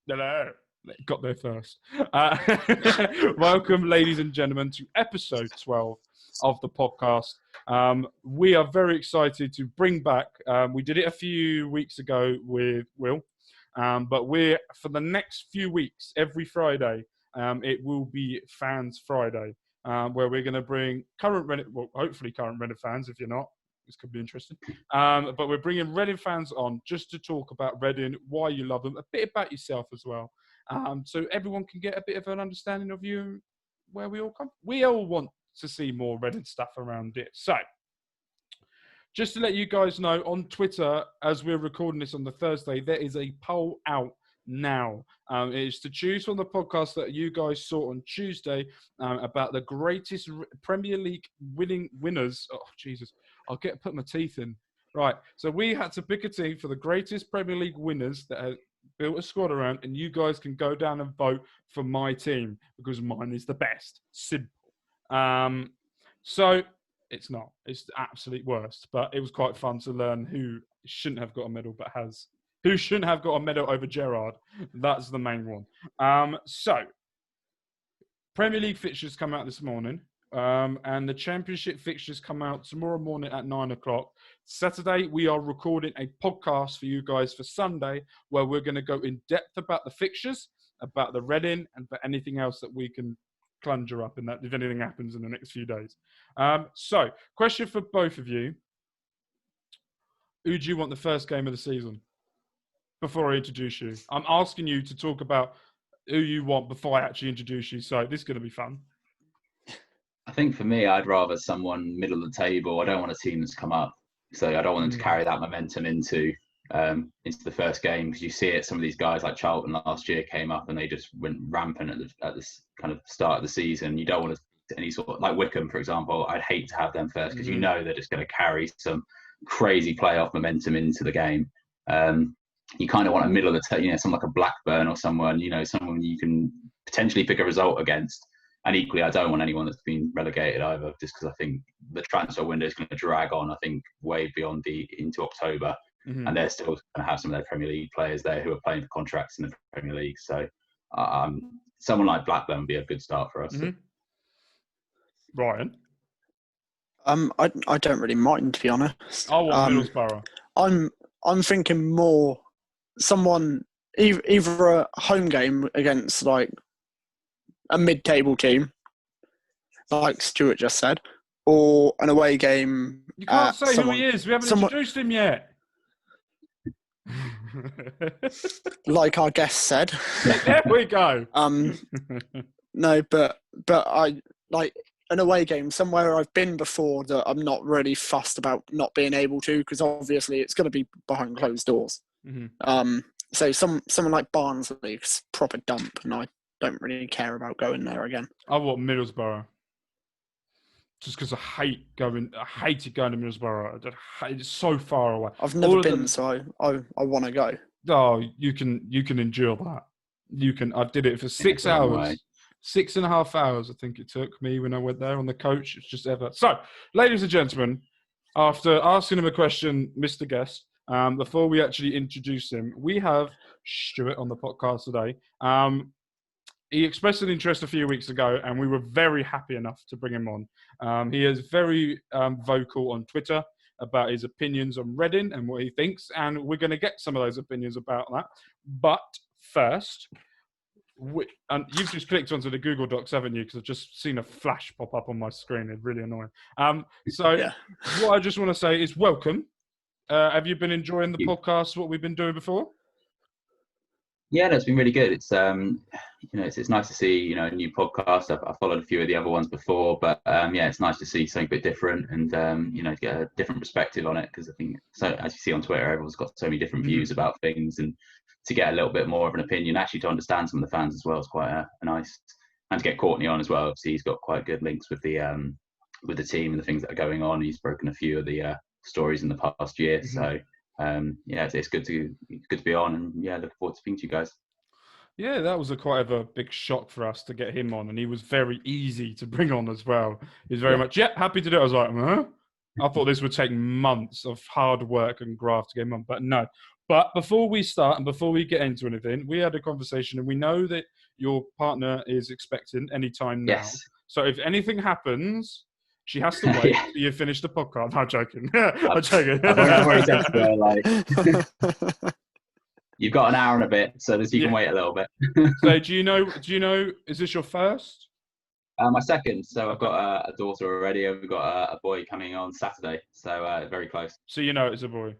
No. Got there first. Welcome, ladies and gentlemen, to episode 12 of the podcast. We are very excited to bring back, we did it a few weeks ago with Will, but we're, for the next few weeks, every Friday, it will be Fans Friday, where we're going to bring hopefully current Reading fans, if you're not. This could be interesting. But we're bringing Reading fans on just to talk about Reading, why you love them, a bit about yourself as well. So everyone can get a bit of an understanding of you, where we all come. We all want to see more Reading stuff around it. So, just to let you guys know, on Twitter, as we're recording this on the Thursday, there is a poll out now. It is to choose from the podcast that you guys saw on Tuesday about the greatest Premier League winners. Oh, Jesus. I'll put my teeth in. Right. So we had to pick a team for the greatest Premier League winners that have built a squad around, and you guys can go down and vote for my team because mine is the best. Simple. So it's not. It's the absolute worst. But it was quite fun to learn who shouldn't have got a medal but has. Who shouldn't have got a medal over Gerrard. That's the main one. So Premier League fixtures come out this morning. And the Championship fixtures come out tomorrow morning at 9 o'clock. Saturday, we are recording a podcast for you guys for Sunday, where we're going to go in depth about the fixtures, about the Reading, and for anything else that we can conjure up in that, if anything happens in the next few days. So, question for both of you. Who do you want the first game of the season? Before I introduce you. I'm asking you to talk about who you want before I actually introduce you. So, this is going to be fun. I think for me, I'd rather someone middle of the table. I don't want a team that's come up, so I don't want them to carry that momentum into the first game, because you see it. Some of these guys like Charlton last year came up and they just went rampant at this kind of start of the season. You don't want any sort of, like Wickham, for example. I'd hate to have them first because you know they're just going to carry some crazy playoff momentum into the game. You kind of want a middle of the table, someone like a Blackburn or someone you can potentially pick a result against. And equally, I don't want anyone that's been relegated either, just because I think the transfer window is going to drag on, I think, way beyond into October. And they're still going to have some of their Premier League players there who are playing for contracts in the Premier League. So someone like Blackburn would be a good start for us. Ryan? I don't really mind, to be honest. Oh, Middlesbrough. I'm thinking more someone, either a home game against, like, a mid-table team, like Stuart just said, or an away game. You can't say who he is. We haven't introduced him yet. Like our guest said. There we go. No, but I like an away game somewhere I've been before that I'm not really fussed about not being able to, because obviously it's going to be behind closed doors. So someone like Barnsley, it's proper dump, and I don't really care about going there again. I want Middlesbrough. Just because I hated going to Middlesbrough. It's so far away. I've never been, so I want to go. Oh, you can endure that. I did it for 6 hours. 6.5 hours, I think it took me when I went there on the coach. It's just ever. So, ladies and gentlemen, after asking him a question, Mr. Guest, before we actually introduce him, we have Stuart on the podcast today. He expressed an interest a few weeks ago, and we were very happy enough to bring him on. He is very vocal on Twitter about his opinions on Reading and what he thinks, and we're going to get some of those opinions about that. But first, and you've just clicked onto the Google Docs, haven't you? Because I've just seen a flash pop up on my screen. It's really annoying. What I just want to say is welcome. Have you been enjoying the podcast, what we've been doing before? Yeah, no, it's been really good. It's it's nice to see a new podcast. I've followed a few of the other ones before, but it's nice to see something a bit different and get a different perspective on it, because I think, so as you see on Twitter, everyone's got so many different views about things, and to get a little bit more of an opinion, actually to understand some of the fans as well, is quite a nice. And to get Courtney on as well, obviously he's got quite good links with the team and the things that are going on. He's broken a few of the stories in the past year, so. It's good to be on, and looking forward to speaking to you guys. Yeah, that was quite a big shock for us to get him on, and he was very easy to bring on as well. He's very much happy to do it. I was like, huh? I thought this would take months of hard work and graft to get him on, but no. But before we start and before we get into anything, we had a conversation and we know that your partner is expecting any time now. Yes. So if anything happens, she has to wait Yeah. till you finish the podcast. I'm joking. I'm joking. I've already said to her, like, you've got an hour and a bit, so you can wait a little bit. So do you know, is this your first? My second. So I've got a daughter already. We've got a boy coming on Saturday. So very close. So you know it's a boy.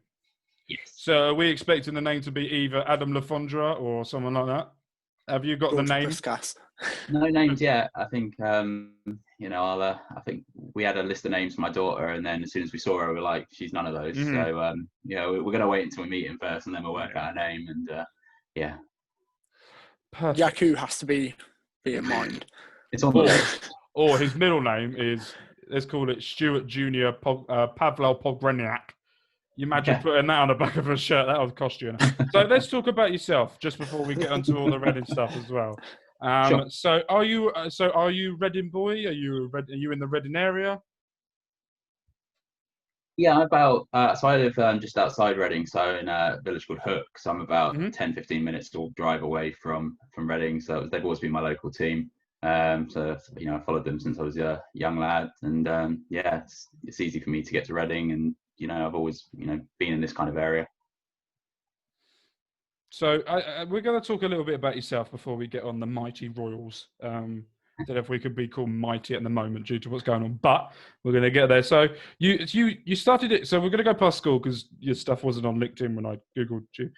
Yes. So are we expecting the name to be either Adam Lafondra or someone like that? Have you got George the name? Briscas. No names yet. I think I think we had a list of names for my daughter, and then as soon as we saw her, we were like, she's none of those. So we're gonna wait until we meet him first, and then we'll work out a name. And yeah. Perfect. Yaku has to be in mind. It's on the list. Or his middle name is, let's call it Stuart Junior Pavel Pogreniak. You imagine putting that on the back of a shirt, that would cost you. So let's talk about yourself just before we get onto all the Reading stuff as well. Sure. So are you Reading boy? Are you in the Reading area? Yeah, I'm about so I live just outside Reading, so in a village called Hook. So I'm about 10-15 minutes to drive away from Reading. So they've always been my local team. So I followed them since I was a young lad, and it's easy for me to get to Reading, and I've always been in this kind of area. So we're going to talk a little bit about yourself before we get on the mighty Royals. I don't know if we could be called mighty at the moment due to what's going on, but we're going to get there. So you started it. So we're going to go past school because your stuff wasn't on LinkedIn when I Googled you.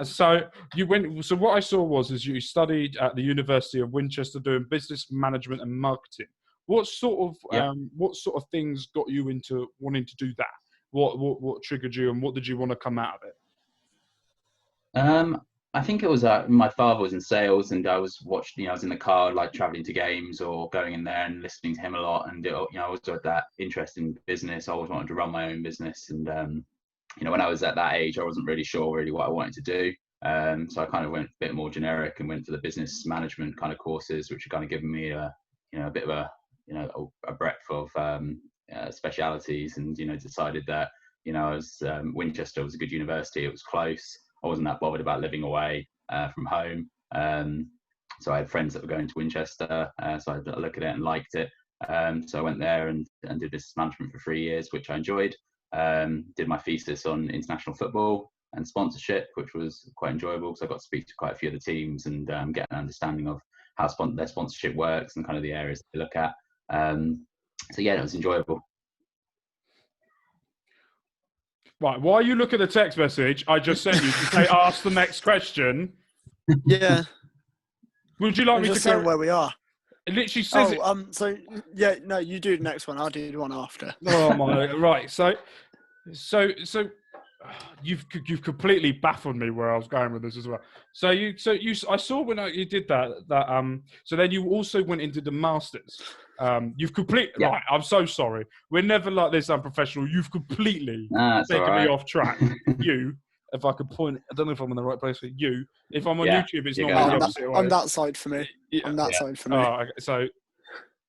So you went. So what I saw was you studied at the University of Winchester doing business management and marketing. What sort of things got you into wanting to do that? What triggered you, and what did you want to come out of it? I think it was my father was in sales, and I was I was in the car, like traveling to games or going in there and listening to him a lot. And I always had that interest in business. I always wanted to run my own business. And when I was at that age, I wasn't really sure what I wanted to do. So I kind of went a bit more generic and went for the business management kind of courses, which are kind of given me a bit of a breadth of specialities. And decided that Winchester was a good university. It was close. I wasn't that bothered about living away from home. So I had friends that were going to Winchester, so I had a look at it and liked it. So I went there and did business management for 3 years, which I enjoyed. Did my thesis on international football and sponsorship, which was quite enjoyable because I got to speak to quite a few of the teams and get an understanding of how their sponsorship works and kind of the areas they look at. So yeah, it was enjoyable. Right, while you look at the text message I just sent you to say, ask the next question. Yeah. Would you like me to say where we are? It literally says it. So yeah, no, you do the next one. I'll do the one after. Oh my! Right. So you've completely baffled me where I was going with this as well. So I saw when you did that. So then you also went into the masters. You've completely right. I'm so sorry. We're never like this unprofessional. You've completely taken me off track. If I could point, I don't know if I'm in the right place for you. If I'm on YouTube, it's not the opposite way. On that side for me. On that side for me. Oh, okay. So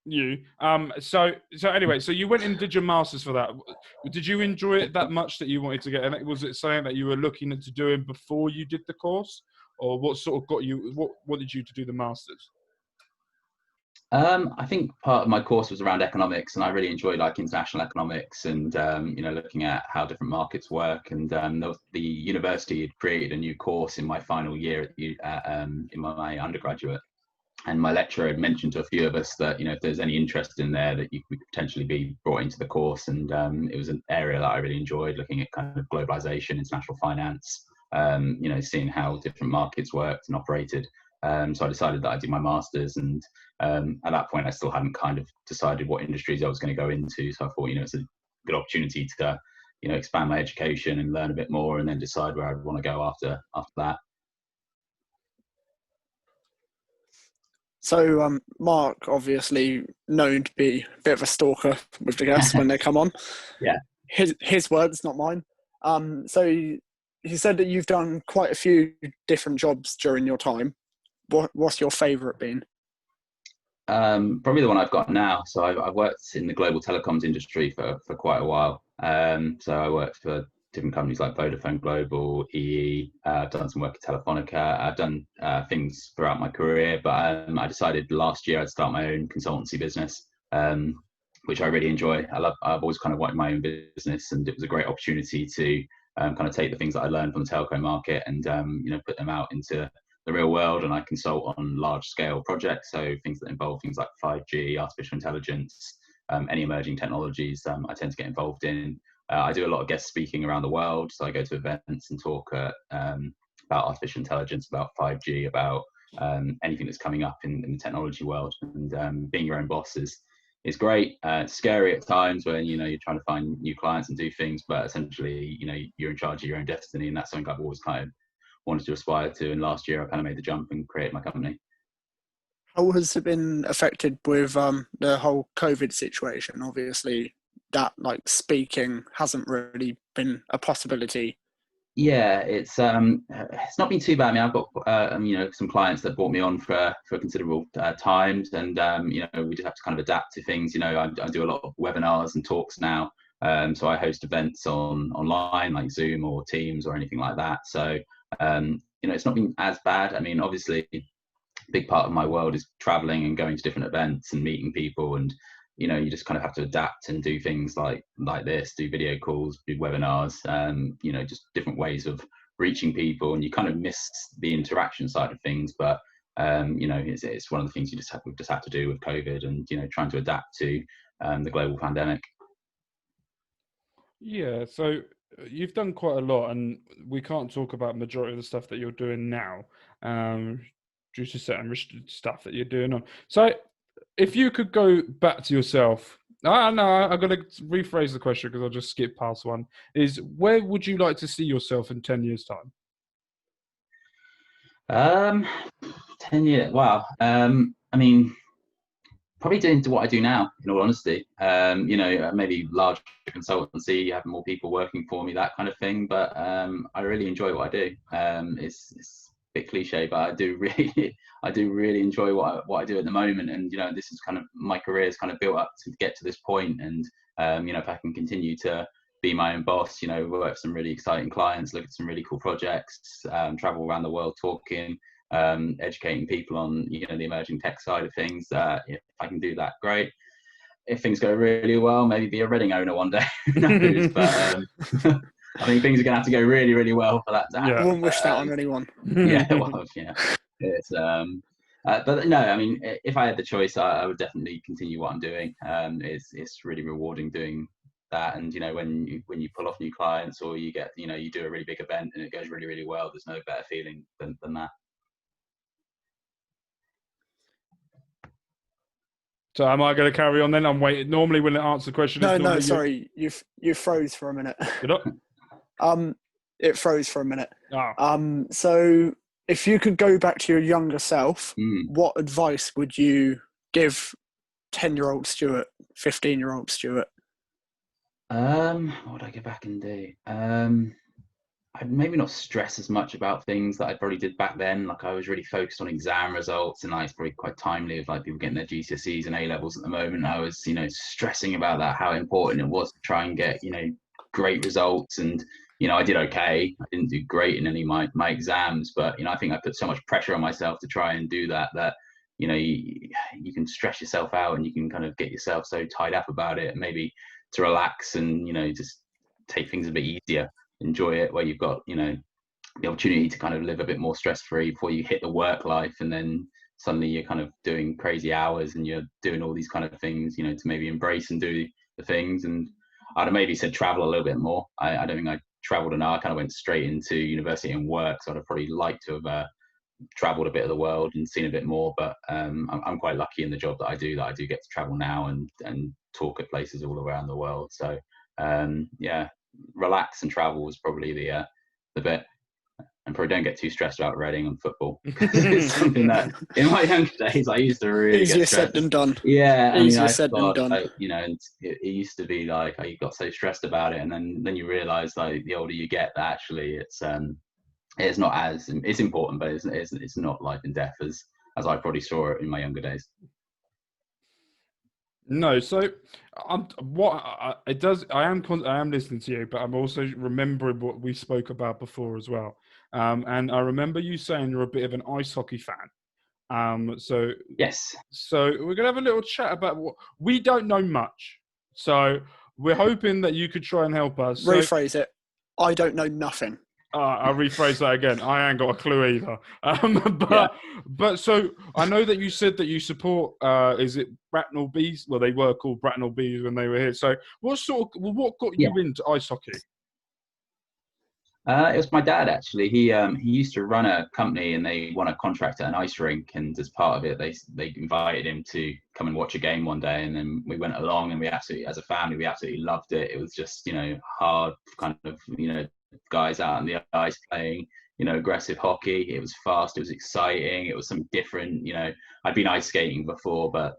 you. So anyway, so you went and did your masters for that. Did you enjoy it that much that you wanted to get in it? Was it something that you were looking into doing before you did the course, or what sort of got you? What wanted you to do the masters? I think part of my course was around economics, and I really enjoyed like international economics and looking at how different markets work. And the university had created a new course in my final year in my undergraduate, and my lecturer had mentioned to a few of us that if there's any interest in there, that you could potentially be brought into the course. And it was an area that I really enjoyed, looking at kind of globalization, international finance, seeing how different markets worked and operated. So I decided that I'd do my masters, and at that point I still hadn't kind of decided what industries I was going to go into. So I thought, it's a good opportunity to, expand my education and learn a bit more, and then decide where I'd want to go after that. So Mark, obviously known to be a bit of a stalker with the guests when they come on. Yeah. His words, not mine. So he said that you've done quite a few different jobs during your time. What's your favourite been? Probably the one I've got now. So I've worked in the global telecoms industry for quite a while. So I worked for different companies like Vodafone Global, EE. I've done some work at Telefonica. I've done things throughout my career, but I decided last year I'd start my own consultancy business, which I really enjoy. I've always kind of wanted my own business, and it was a great opportunity to kind of take the things that I learned from the telco market and put them out into the real world. And I consult on large scale projects, so things that involve things like 5G, artificial intelligence, any emerging technologies. I tend to get involved in. I do a lot of guest speaking around the world, so I go to events and talk about artificial intelligence, about 5G, about anything that's coming up in the technology world. And being your own boss is great. It's scary at times when you're trying to find new clients and do things, but essentially you're in charge of your own destiny, and that's something I've always kind of wanted to aspire to. And last year I kind of made the jump and created my company. How has it been affected with the whole COVID situation? Obviously, that speaking hasn't really been a possibility. Yeah, it's not been too bad. I mean, I've got some clients that brought me on for considerable times, and we just have to kind of adapt to things. I do a lot of webinars and talks now, so I host events online like Zoom or Teams or anything like that. So it's not been as bad. I mean, obviously, a big part of my world is traveling and going to different events and meeting people, and you just kind of have to adapt and do things like this, do video calls, do webinars, just different ways of reaching people, and you kind of miss the interaction side of things. But it's one of the things we just have to do with COVID, and trying to adapt to the global pandemic. Yeah, so you've done quite a lot, and we can't talk about majority of the stuff that you're doing now due to certain stuff that you're doing on. So if you could go back to yourself, no, I'm going to rephrase the question because I'll just skip past one, is where would you like to see yourself in 10 years' time? 10 years, wow. I mean, probably doing what I do now, in all honesty. Maybe large consultancy, have more people working for me, that kind of thing. But I really enjoy what I do. It's a bit cliche, but I do really enjoy what I do at the moment. And this is kind of my career is kind of built up to get to this point. And if I can continue to be my own boss, work with some really exciting clients, look at some really cool projects, travel around the world talking, educating people on the emerging tech side of things. If I can do that, great. If things go really well, maybe be a Reading owner one day. Who knows? But I think things are going to have to go really, really well for that to happen. I wouldn't wish that on anyone. Yeah, well, yeah. It's but no, I mean, if I had the choice, I would definitely continue what I'm doing. It's really rewarding doing that, and when you pull off new clients, or you get you do a really big event and it goes really, really well, there's no better feeling than that. So am I going to carry on then? I'm waiting. Normally when it answers the question, no, sorry, you froze for a minute. Good up. It froze for a minute. Oh. So if you could go back to your younger self, what advice would you give 10-year-old Stuart, 15-year-old Stuart? What would I go back and do? I'd maybe not stress as much about things that I probably did back then. Like I was really focused on exam results, and it's probably quite timely of people getting their GCSEs and A levels at the moment. I was, stressing about that, how important it was to try and get, great results. And, I did okay. I didn't do great in any of my exams, but, I think I put so much pressure on myself to try and do that, you can stress yourself out, and you can kind of get yourself so tied up about it. Maybe to relax and, just take things a bit easier. Enjoy it, where you've got the opportunity to kind of live a bit more stress-free before you hit the work life, and then suddenly you're kind of doing crazy hours and you're doing all these kind of things to maybe embrace and do the things. And I'd have maybe said travel a little bit more. I don't think I traveled enough. I kind of went straight into university and work, so I'd have probably liked to have traveled a bit of the world and seen a bit more. But I'm quite lucky in the job that I do get to travel now and talk at places all around the world. So relax and travel was probably the bit, and probably don't get too stressed about Reading and football. It's something that in my younger days I used to really easier get stressed. said than done. Yeah, easier said than done. It used to be like you got so stressed about it, and then you realise the older you get that actually it's not as it's important, but it's not life and death as I probably saw it in my younger days. No, so it does. I am listening to you, but I'm also remembering what we spoke about before as well. And I remember you saying you're a bit of an ice hockey fan. So Yes. we're gonna have a little chat about what we don't know much. So we're hoping that you could try and help us. Rephrase it. I don't know nothing. I'll rephrase that again. I ain't got a clue either. But so I know that you said that you support. Is it Bracknell Bees? Well, they were called Bracknell Bees when they were here. So what got you into ice hockey? It was my dad actually. He used to run a company, and they won a contract at an ice rink. And as part of it, they invited him to come and watch a game one day. And then we went along, and as a family, we absolutely loved it. It was just hard kind of guys out on the ice playing aggressive hockey. It was fast. It was exciting. It was something different. I'd been ice skating before, but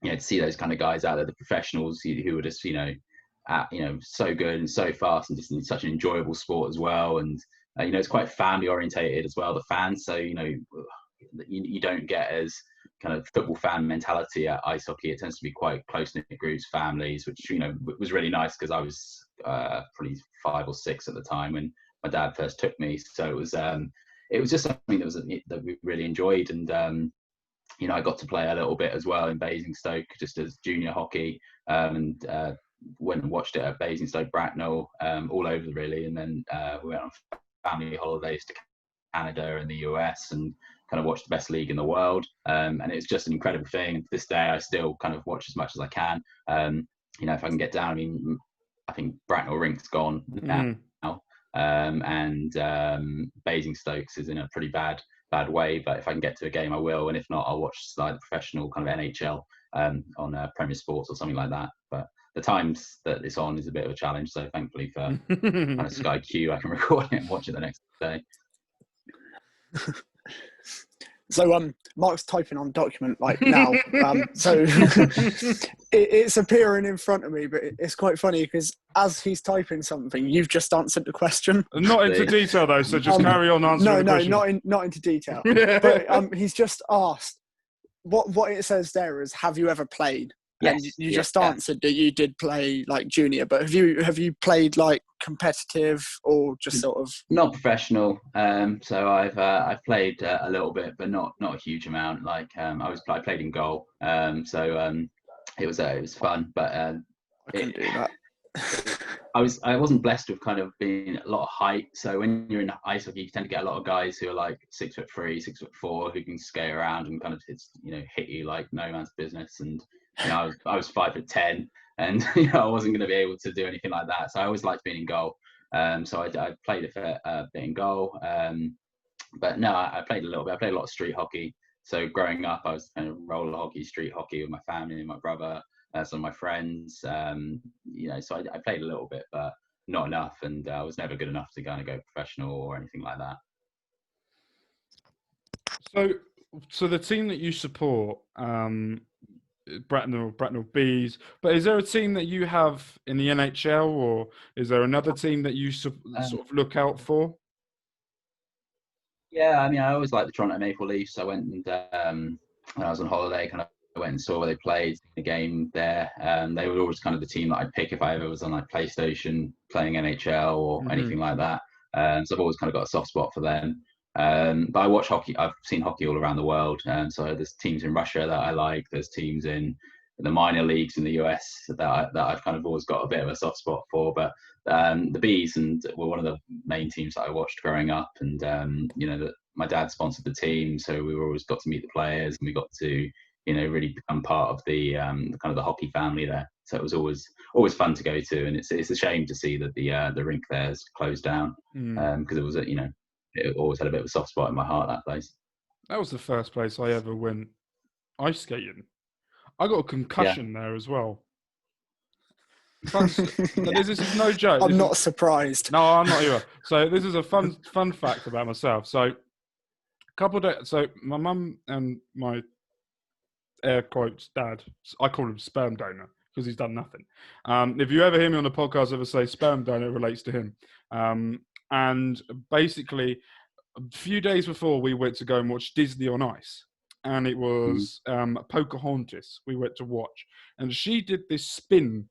to see those kind of guys out there, the professionals who were just so good and so fast, and just such an enjoyable sport as well. And it's quite family orientated as well, the fans. So you don't get as kind of football fan mentality at ice hockey. It tends to be quite close knit groups, families, which was really nice, because I was probably 5 or 6 at the time when my dad first took me. So it was just something that we really enjoyed. And I got to play a little bit as well in Basingstoke, just as junior hockey, and went and watched it at Basingstoke, Bracknell, all over really. And then we went on family holidays to Canada and the US, and kind of watched the best league in the world. And it's just an incredible thing. And to this day, I still kind of watch as much as I can. If I can get down, I think Bracknell Rink's gone now. And Basingstoke's is in a pretty bad way, but if I can get to a game, I will. And if not, I'll watch like the professional kind of NHL on Premier Sports or something like that. But the times that it's on is a bit of a challenge. So thankfully for kind of Sky Q, I can record it and watch it the next day. So Mark's typing on document like now. So it's appearing in front of me, but it's quite funny because as he's typing something, you've just answered the question. Not into detail though, so just carry on answering the question. not into detail. But he's just asked what it says there is, have you ever played? Yes, and you just answered that you did play like junior, but have you played like competitive or just sort of not professional? So I've played a little bit, but not a huge amount. Like I played in goal, so it was fun, but I couldn't do that. I wasn't blessed with kind of being a lot of height. So when you're in ice hockey, you tend to get a lot of guys who are like 6'3", 6'4", who can skate around and kind of hit you like no man's business. And I was 5'10", and I wasn't going to be able to do anything like that. So I always liked being in goal. So I played a bit in goal. But no, I played a little bit. I played a lot of street hockey. So growing up, I was kind of roller hockey, street hockey with my family and my brother. Some of my friends, so I played a little bit, but not enough, and I was never good enough to kind of go professional or anything like that. So the team that you support, Bracknell Bees, but is there a team that you have in the NHL, or is there another team that you sort of look out for? Yeah, I mean, I always liked the Toronto Maple Leafs. I went and when I was on holiday, kind of went and saw where they played the game there. They were always kind of the team that I'd pick if I ever was on like PlayStation playing NHL or anything like that. So I've always kind of got a soft spot for them. But I watch hockey. I've seen hockey all around the world. So there's teams in Russia that I like. There's teams in the minor leagues in the US that I've kind of always got a bit of a soft spot for. But the Bees were one of the main teams that I watched growing up. And my dad sponsored the team, so we always got to meet the players, and we got to really become part of the kind of the hockey family there. So it was always fun to go to, and it's a shame to see that the rink there has closed down, because it was it always had a bit of a soft spot in my heart, that place. That was the first place I ever went ice skating. I got a concussion there as well. This is no joke. I'm not surprised. No, I'm not either. So this is a fun fact about myself. So a couple of days. So my mum and my air quotes dad, I call him sperm donor because he's done nothing. If you ever hear me on the podcast ever say sperm donor, it relates to him. And basically, a few days before we went to go and watch Disney on Ice, and it was Pocahontas we went to watch, and she did this spin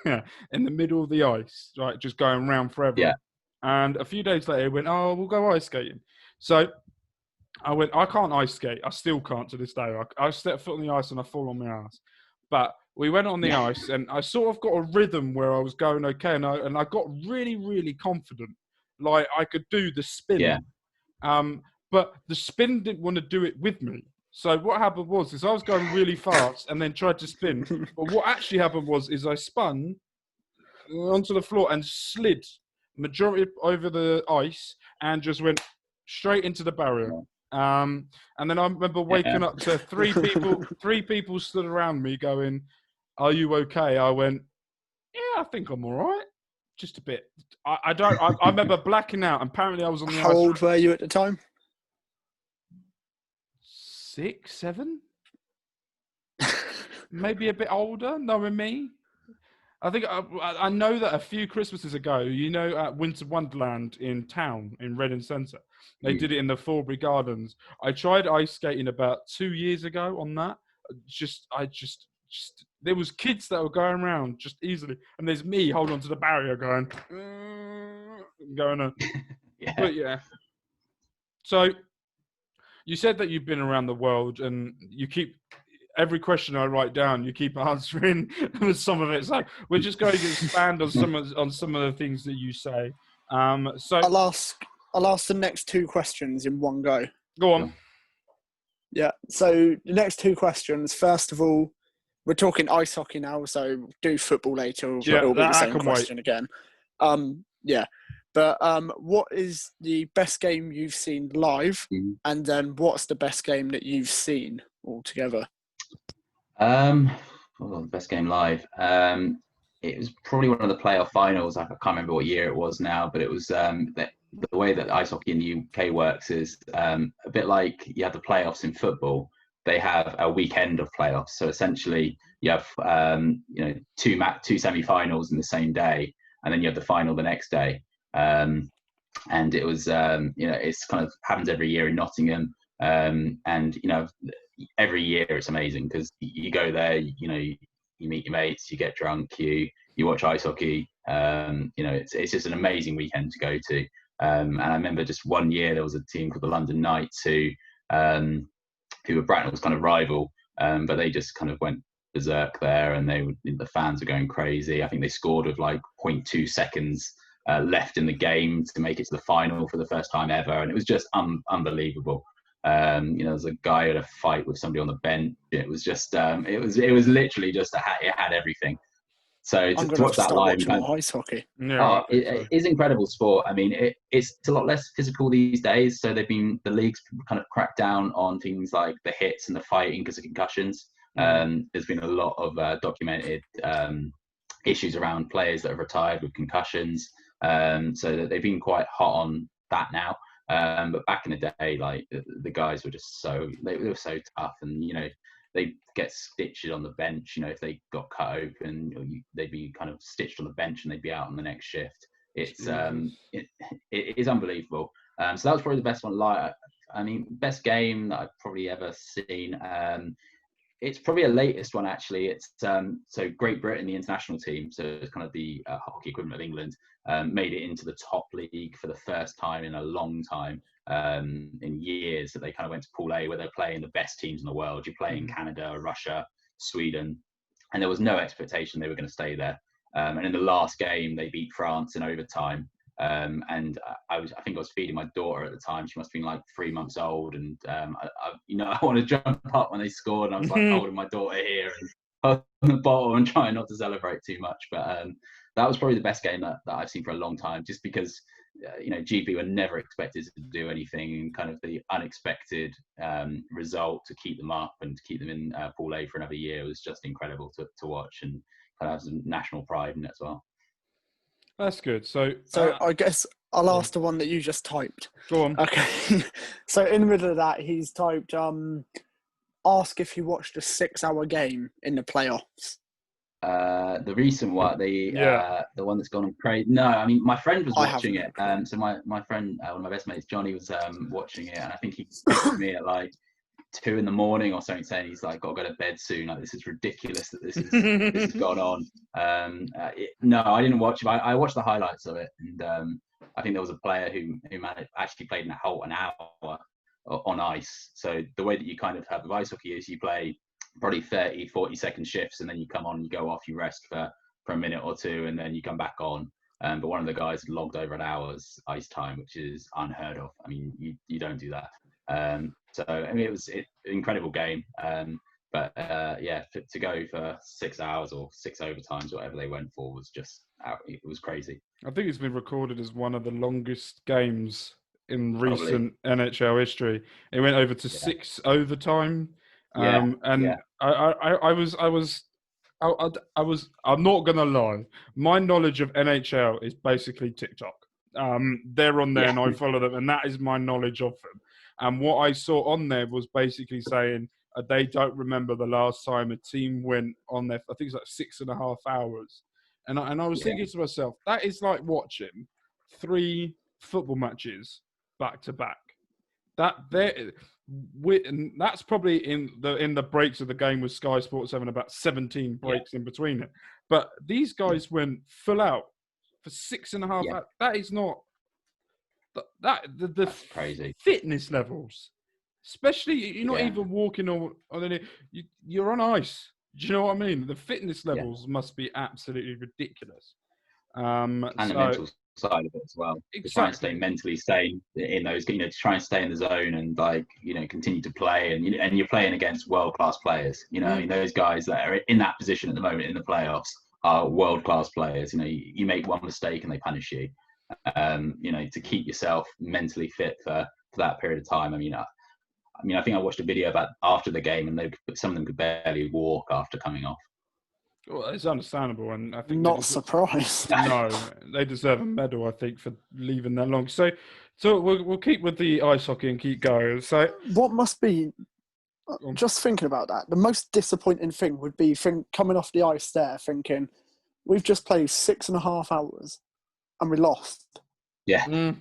in the middle of the ice, right, just going round forever. Yeah. And a few days later, we went, oh, we'll go ice skating. So I went, I can't ice skate. I still can't to this day. I step foot on the ice and I fall on my ass. But we went on the ice, and I sort of got a rhythm where I was going okay, and I got really, really confident. Like, I could do the spin. Yeah. But the spin didn't want to do it with me. So what happened was I was going really fast and then tried to spin. But what actually happened was I spun onto the floor and slid majority over the ice and just went straight into the barrier. And then I remember waking up to three people stood around me going, "Are you okay?" I went, "Yeah, I think I'm all right. Just a bit." I remember blacking out. Apparently I was on the ice. How old were you at the time? 6, 7? Maybe a bit older, knowing me. I think I know that a few Christmases ago, at Winter Wonderland in town, in Reading Centre, they did it in the Thornbury Gardens. I tried ice skating about 2 years ago on that. There was kids that were going around just easily, and there's me holding onto the barrier going on. But yeah. So you said that you've been around the world, and you keep every question I write down, you keep answering with some of it. So we're just going to expand on some of the things that you say. So I'll ask the next 2 questions in one go. Go on. Yeah. So the next 2 questions. First of all, we're talking ice hockey now, so do football later. It'll be the same question again. Yeah. But what is the best game you've seen live, and then what's the best game that you've seen altogether? The best game live. It was probably one of the playoff finals. I can't remember what year it was now, but it was the way that ice hockey in the UK works is a bit like you have the playoffs in football. They have a weekend of playoffs, so essentially you have two semi-finals in the same day, and then you have the final the next day. And it was it's kind of happens every year in Nottingham, and every year it's amazing because you go there, you meet your mates, you get drunk, you watch ice hockey. It's just an amazing weekend to go to. And I remember just one year there was a team called the London Knights who were Bracknell's kind of rival, but they just kind of went berserk there, and the fans were going crazy. I think they scored with like 0.2 seconds left in the game to make it to the final for the first time ever, and it was just unbelievable. There was a guy who had a fight with somebody on the bench. It was just it was literally just it had everything. So to watch that live, ice hockey. It is incredible sport. I mean, it's a lot less physical these days. So the leagues kind of cracked down on things like the hits and the fighting because of concussions. There's been a lot of documented issues around players that have retired with concussions. So that they've been quite hot on that now. But back in the day, like the guys were just they were so tough, and they get stitched on the bench. If they got cut open, they'd be kind of stitched on the bench and they'd be out on the next shift. It's it is unbelievable. So that was probably the best one. Best game that I've probably ever seen. It's probably a latest one actually. It's so Great Britain, the international team, so it's kind of the hockey equivalent of England, made it into the top league for the first time in a long time, in years, that they kind of went to Pool A, where they're playing the best teams in the world. You're playing Canada, Russia, Sweden, and there was no expectation they were going to stay there. And in the last game, they beat France in overtime. And I think I was feeding my daughter at the time. She must have been like 3 months old, and I want to jump up when they scored, and I was like holding my daughter here and holding the bottle and trying not to celebrate too much. But that was probably the best game that I've seen for a long time, just because GB were never expected to do anything, kind of the unexpected result to keep them up and to keep them in Pool A for another year was just incredible to watch, and kind of have some national pride in it as well. That's good. So I guess I'll ask the one that you just typed. Go on. Okay. So in the middle of that, he's typed, ask if you watched a 6-hour game in the playoffs. The recent one, the one that's gone on crazy. No, I mean, my friend was watching it. So my friend, one of my best mates, Johnny, was watching it, and I think he texted me at like 2 a.m. or something, saying he's like got to go to bed soon. Like, this is ridiculous that this has gone on. No, I didn't watch it. I watched the highlights of it, and I think there was a player who actually played an hour on ice. So the way that you kind of have with ice hockey is you play probably 30-40-second shifts, and then you come on, you go off, you rest for a minute or two, and then you come back on. But one of the guys logged over an hour's ice time, which is unheard of. I mean, you don't do that. So I mean, it was an incredible game. But to go for 6 hours or 6 overtimes, whatever they went for, was just it was crazy. I think it's been recorded as one of the longest games in recent NHL history. It went over to 6 overtime. I'm not gonna lie. My knowledge of NHL is basically TikTok. They're on there and I follow them, and that is my knowledge of them. And what I saw on there was basically saying they don't remember the last time a team went on there. I think it's like 6.5 hours. And I was thinking to myself, that is like watching 3 football matches back to back. That's probably in the breaks of the game with Sky Sports having about 17 breaks in between it. But these guys went full out for 6.5 hours. That is not that's crazy fitness levels. Especially you're not even walking on any. You're on ice. Do you know what I mean? The fitness levels must be absolutely ridiculous. And the mental side of it as well. Exactly. To try and stay mentally sane in those, to try and stay in the zone and continue to play, and you're playing against world-class players. I mean, those guys that are in that position at the moment in the playoffs are world-class players. You make one mistake and they punish you. To keep yourself mentally fit for that period of time. I think I watched a video about after the game, and some of them could barely walk after coming off. Well, it's understandable, and I think not surprised. No, they deserve a medal, I think, for leaving that long. So we'll keep with the ice hockey and keep going. So what must be, just thinking about that, the most disappointing thing would be coming off the ice there, thinking we've just played 6.5 hours and we lost. Yeah,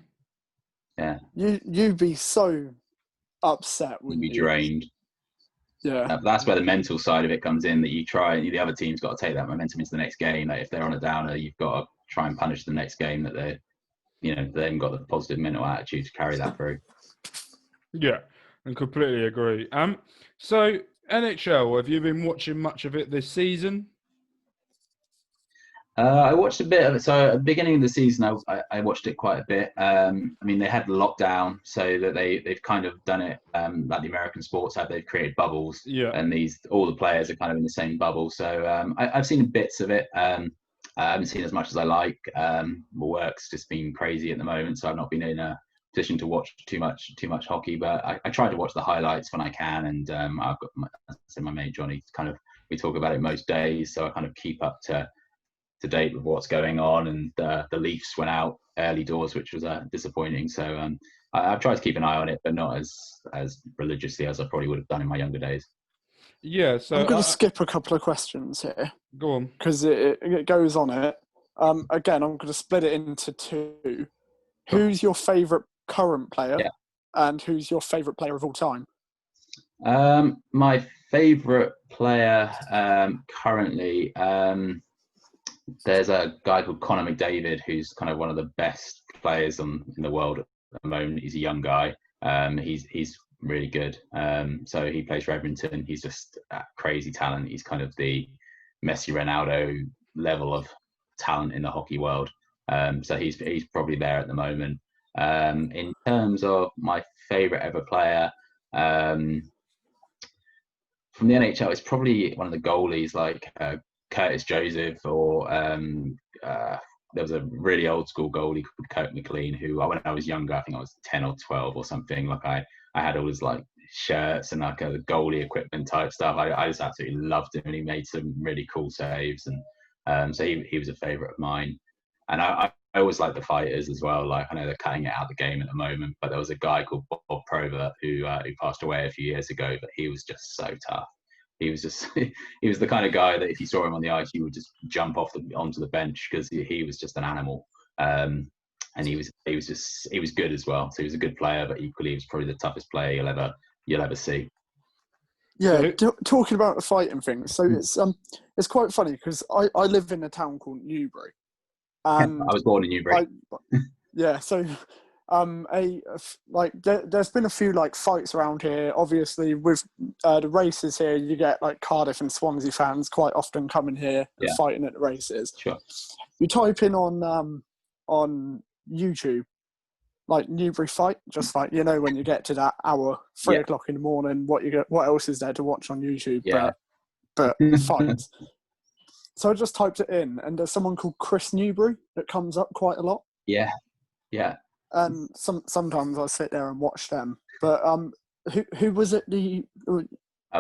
yeah. You'd be so upset. You'd be drained. Yeah, that's where the mental side of it comes in. That the other team's got to take that momentum into the next game. Like if they're on a downer, you've got to try and punish the next game. That they haven't got the positive mental attitude to carry that through. Yeah, and completely agree. So NHL, have you been watching much of it this season? I watched a bit of it. So at the beginning of the season, I watched it quite a bit. They had lockdown, so that they've kind of done it like the American sports have. They've created bubbles, and all the players are kind of in the same bubble. So I've seen bits of it. I haven't seen as much as I like. My work's just been crazy at the moment, so I've not been in a position to watch too much hockey. But I try to watch the highlights when I can, and I've got my mate Johnny. We talk about it most days, so I kind of keep up to date with what's going on. And the Leafs went out early doors, which was disappointing. So I've tried to keep an eye on it, but not as religiously as I probably would have done in my younger days. Yeah, so I'm going to skip a couple of questions here. Go on, because it goes on it. Again, I'm going to split it into 2. Who's your favourite current player, and who's your favourite player of all time? My favourite player currently. There's a guy called Connor McDavid, who's kind of one of the best players in the world at the moment. He's a young guy. He's really good. So he plays for Edmonton. He's just a crazy talent. He's kind of the Messi, Ronaldo level of talent in the hockey world. So he's probably there at the moment. In terms of my favourite ever player from the NHL, it's probably one of the goalies like Curtis Joseph, or there was a really old school goalie called Kurt McLean, who when I was younger, I think I was 10 or 12 or something, like I had all his like shirts and like a goalie equipment type stuff. I just absolutely loved him, and he made some really cool saves, and so he was a favourite of mine. And I always like the fighters as well. Like I know they're cutting it out of the game at the moment, but there was a guy called Bob Probert who passed away a few years ago, but he was just so tough. He was the kind of guy that if you saw him on the ice, you would just jump onto the bench, because he was just an animal. And he was good as well. So he was a good player, but equally he was probably the toughest player you'll ever see. Yeah, talking about the fighting thing. So it's quite funny because I live in a town called Newbury, and I was born in Newbury. So there's been a few like fights around here. Obviously, with the races here, you get like Cardiff and Swansea fans quite often coming here and fighting at the races. Sure. You type in on YouTube, like Newbury fight, just like, you know, when you get to that hour, 3 o'clock in the morning, what else is there to watch on YouTube but fights. So I just typed it in, and there's someone called Chris Newbury that comes up quite a lot. Yeah. And sometimes I sit there and watch them. But who was it?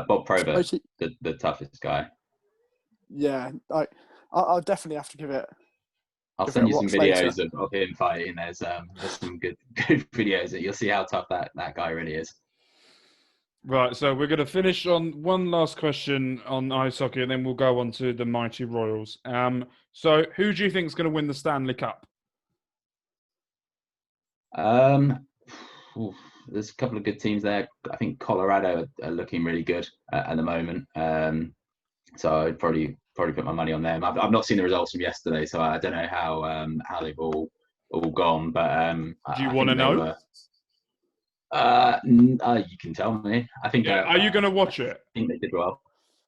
Bob Probert, the toughest guy. Yeah, I'll definitely have to give it. I'll send you some videos of him fighting. There's some good videos that you'll see how tough that guy really is. Right, so we're going to finish on one last question on ice hockey, and then we'll go on to the mighty Royals. So who do you think is going to win the Stanley Cup? There's a couple of good teams there. I think Colorado are looking really good at the moment. So I'd probably put my money on them. I've not seen the results from yesterday, so I don't know how they've all gone. But do you want to know? You can tell me. I think. Are you going to watch it? I think they did well.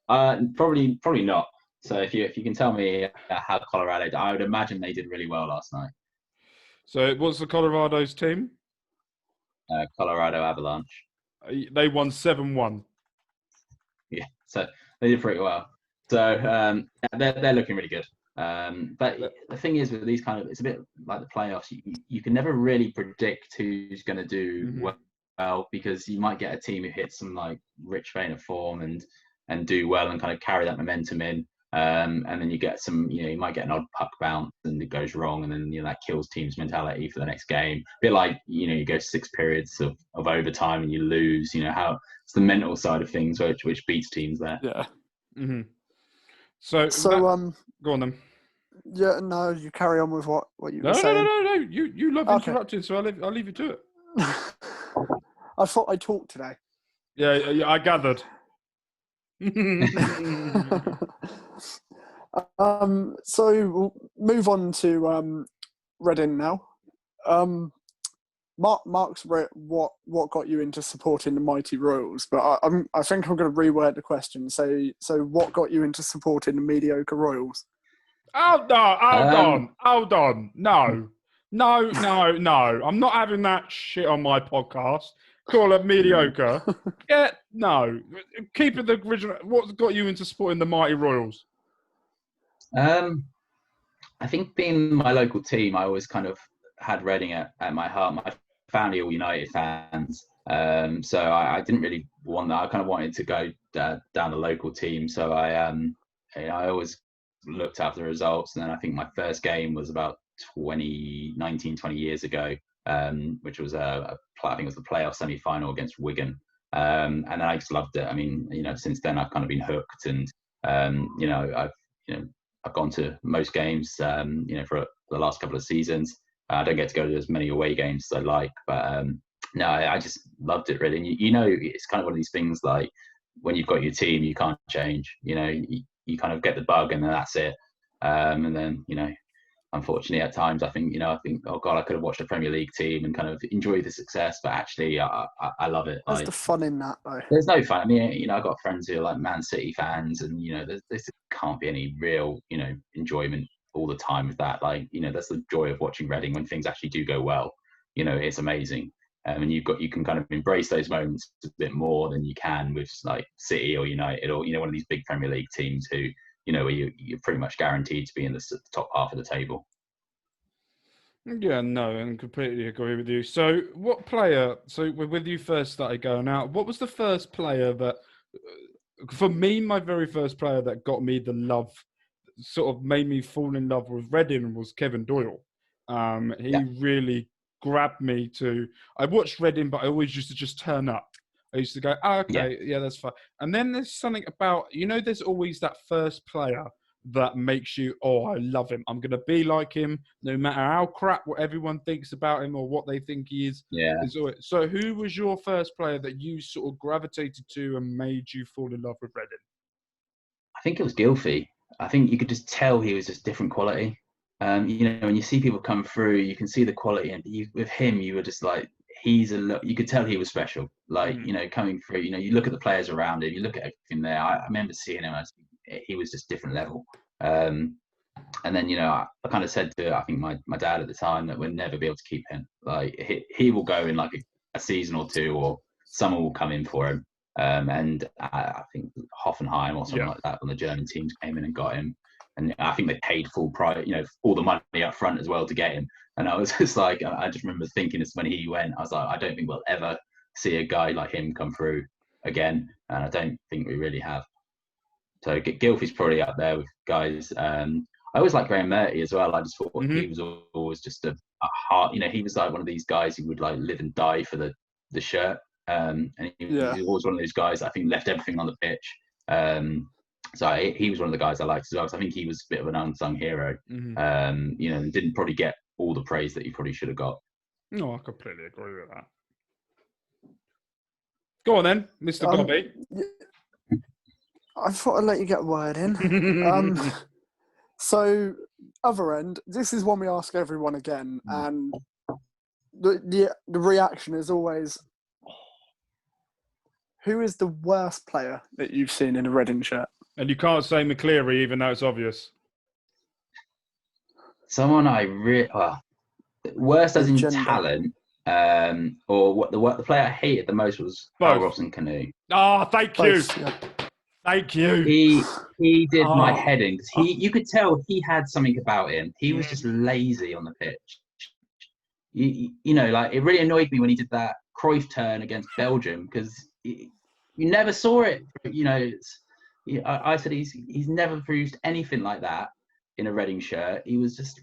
Probably not. So if you can tell me how Colorado, I would imagine they did really well last night. So what's the Colorado's team? Colorado Avalanche. They won 7-1. Yeah, so they did pretty well. So they're looking really good. But the thing is with these it's a bit like the playoffs. You can never really predict who's going to do well, because you might get a team who hits some like rich vein of form and do well and kind of carry that momentum in. And then you get some, you might get an odd puck bounce and it goes wrong, and then that kills teams' mentality for the next game. A bit like you go 6 periods of overtime and you lose. How it's the mental side of things which beats teams there. Yeah. Mm-hmm. So go on then. Yeah, no, you carry on with what you were saying. No. You love interrupting, so I'll leave you to it. I thought I talked today. Yeah, I gathered. So we'll move on to Reading now. Mark's read what got you into supporting the mighty Royals, but I think I'm going to reword the question. So what got you into supporting the mediocre Royals? Hold on. No. I'm not having that shit on my podcast. Call it mediocre. No. Keep it the original. What got you into supporting the mighty Royals? I think being my local team, I always kind of had Reading at my heart. My family all United fans, so I didn't really want that. I kind of wanted to go down the local team. So I always looked after the results. And then I think my first game was about 20 years ago, which was I think it was the playoff semi-final against Wigan. And then I just loved it. I mean, since then I've kind of been hooked, and I've gone to most games, for the last couple of seasons. I don't get to go to as many away games as I like, but no, I just loved it really. And it's kind of one of these things like when you've got your team, you can't change. You kind of get the bug, and then that's it. And then unfortunately, at times I think oh god, I could have watched a Premier League team and kind of enjoyed the success, but actually I love it. There's the fun in that though. There's no fun. I mean, I've got friends who are like Man City fans, and there can't be any real enjoyment all the time with that. Like that's the joy of watching Reading when things actually do go well. It's amazing. And you can kind of embrace those moments a bit more than you can with like City or United or one of these big Premier League teams who where you're pretty much guaranteed to be in the top half of the table. Yeah, no, and completely agree with you. So what player, with you first started going out, what was the first player that, for me, my very first player that got me the love, sort of made me fall in love with Reading was Kevin Doyle. He really grabbed me to, I watched Reading, but I always used to just turn up. I used to go, that's fine. And then there's something about, there's always that first player that makes you, oh, I love him. I'm going to be like him, no matter how crap what everyone thinks about him or what they think he is. Yeah. So who was your first player that you sort of gravitated to and made you fall in love with Reading? I think it was Gylfi. I think you could just tell he was just different quality. You know, when you see people come through, you can see the quality, and with him, you were just like, you could tell he was special. Like, you know, coming through, you know, you look at the players around him, you look at everything there. I remember seeing him, he was just different level. And then, you know, I kind of said to, I think my dad at the time, that we'll never be able to keep him. Like, he will go in like a season or two, or someone will come in for him. And I think Hoffenheim or something like that, when the German teams came in and got him. And I think they paid full price, you know, all the money up front as well to get him. And I was just like, I just remember thinking this when he went, I was like, I don't think we'll ever see a guy like him come through again. And I don't think we really have. So Gylfi's probably up there with guys. I always liked Graham Murty as well. I just thought he was always just a heart, you know, he was like one of these guys who would like live and die for the shirt. And he was always one of those guys, I think, left everything on the pitch. So he was one of the guys I liked as well. So I think he was a bit of an unsung hero. You know, and didn't probably get all the praise that he probably should have got. No, I completely agree with that. Go on then, Mr. Gobby. I thought I'd let you get a word in. So, other end, this is one we ask everyone again, and the reaction is always, who is the worst player that you've seen in a Reading shirt? And you can't say McCleary, even though it's obvious. Someone worst as in talent, or what the player I hated the most was Robson Canoe. Oh, thank you. Thank you. He did my head in, because you could tell he had something about him. He was just lazy on the pitch. You know, like, it really annoyed me when he did that Cruyff turn against Belgium, because you never saw it. You know, I said he's never produced anything like that in a Reading shirt. He was just,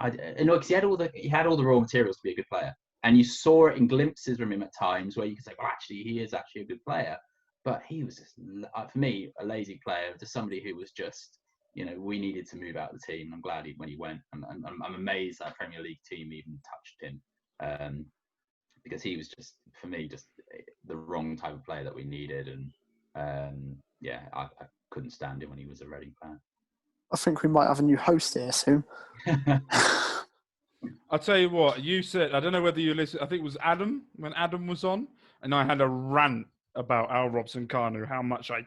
because he had all the raw materials to be a good player, and you saw it in glimpses from him at times where you could say, well, actually, he is actually a good player. But he was just, for me, a lazy player, just somebody who was just, you know, we needed to move out of the team. I'm glad when he went, and I'm amazed that Premier League team even touched him, because he was just, for me, just the wrong type of player that we needed. And I couldn't stand him when he was a Reading fan. I think we might have a new host here soon. I'll tell you what, you said, I don't know whether you listened, I think it was Adam, when Adam was on, and I had a rant about Al Robson-Kanu, how much I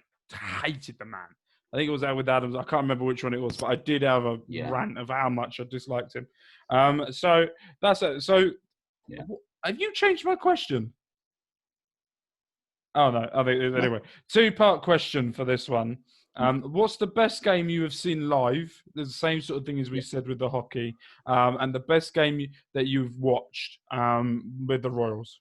hated the man. I think it was with Adams. I can't remember which one it was, but I did have a rant of how much I disliked him. So that's it. So have you changed my question? Oh, no. I think, anyway, two-part question for this one. What's the best game you have seen live? There's the same sort of thing as we said with the hockey. And the best game that you've watched with the Royals?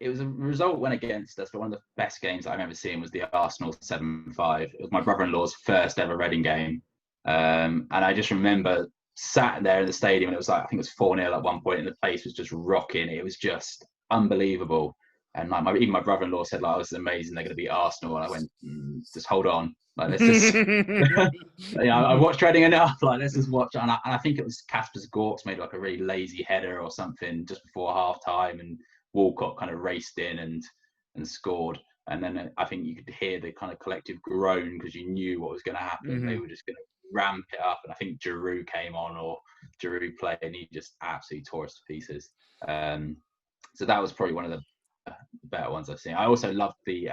It was a result went against us, but one of the best games I remember seeing was the Arsenal 7-5. It was my brother-in-law's first ever Reading game. And I just remember sat there in the stadium, and it was like, I think it was 4-0 at one point, and the place was just rocking. It was just unbelievable. And like even my brother-in-law said, like, oh, this is amazing, they're going to beat Arsenal. And I went, just hold on. Like, let's just, I watched Reading enough. Like, let's just watch. And I think it was Kasper Gorks made like a really lazy header or something just before half time, and Walcott kind of raced in and scored. And then I think you could hear the kind of collective groan, because you knew what was going to happen. They were just going to ramp it up. And I think Giroud came on, or Giroud played, and he just absolutely tore us to pieces. So that was probably one of the better ones I've seen. I also loved the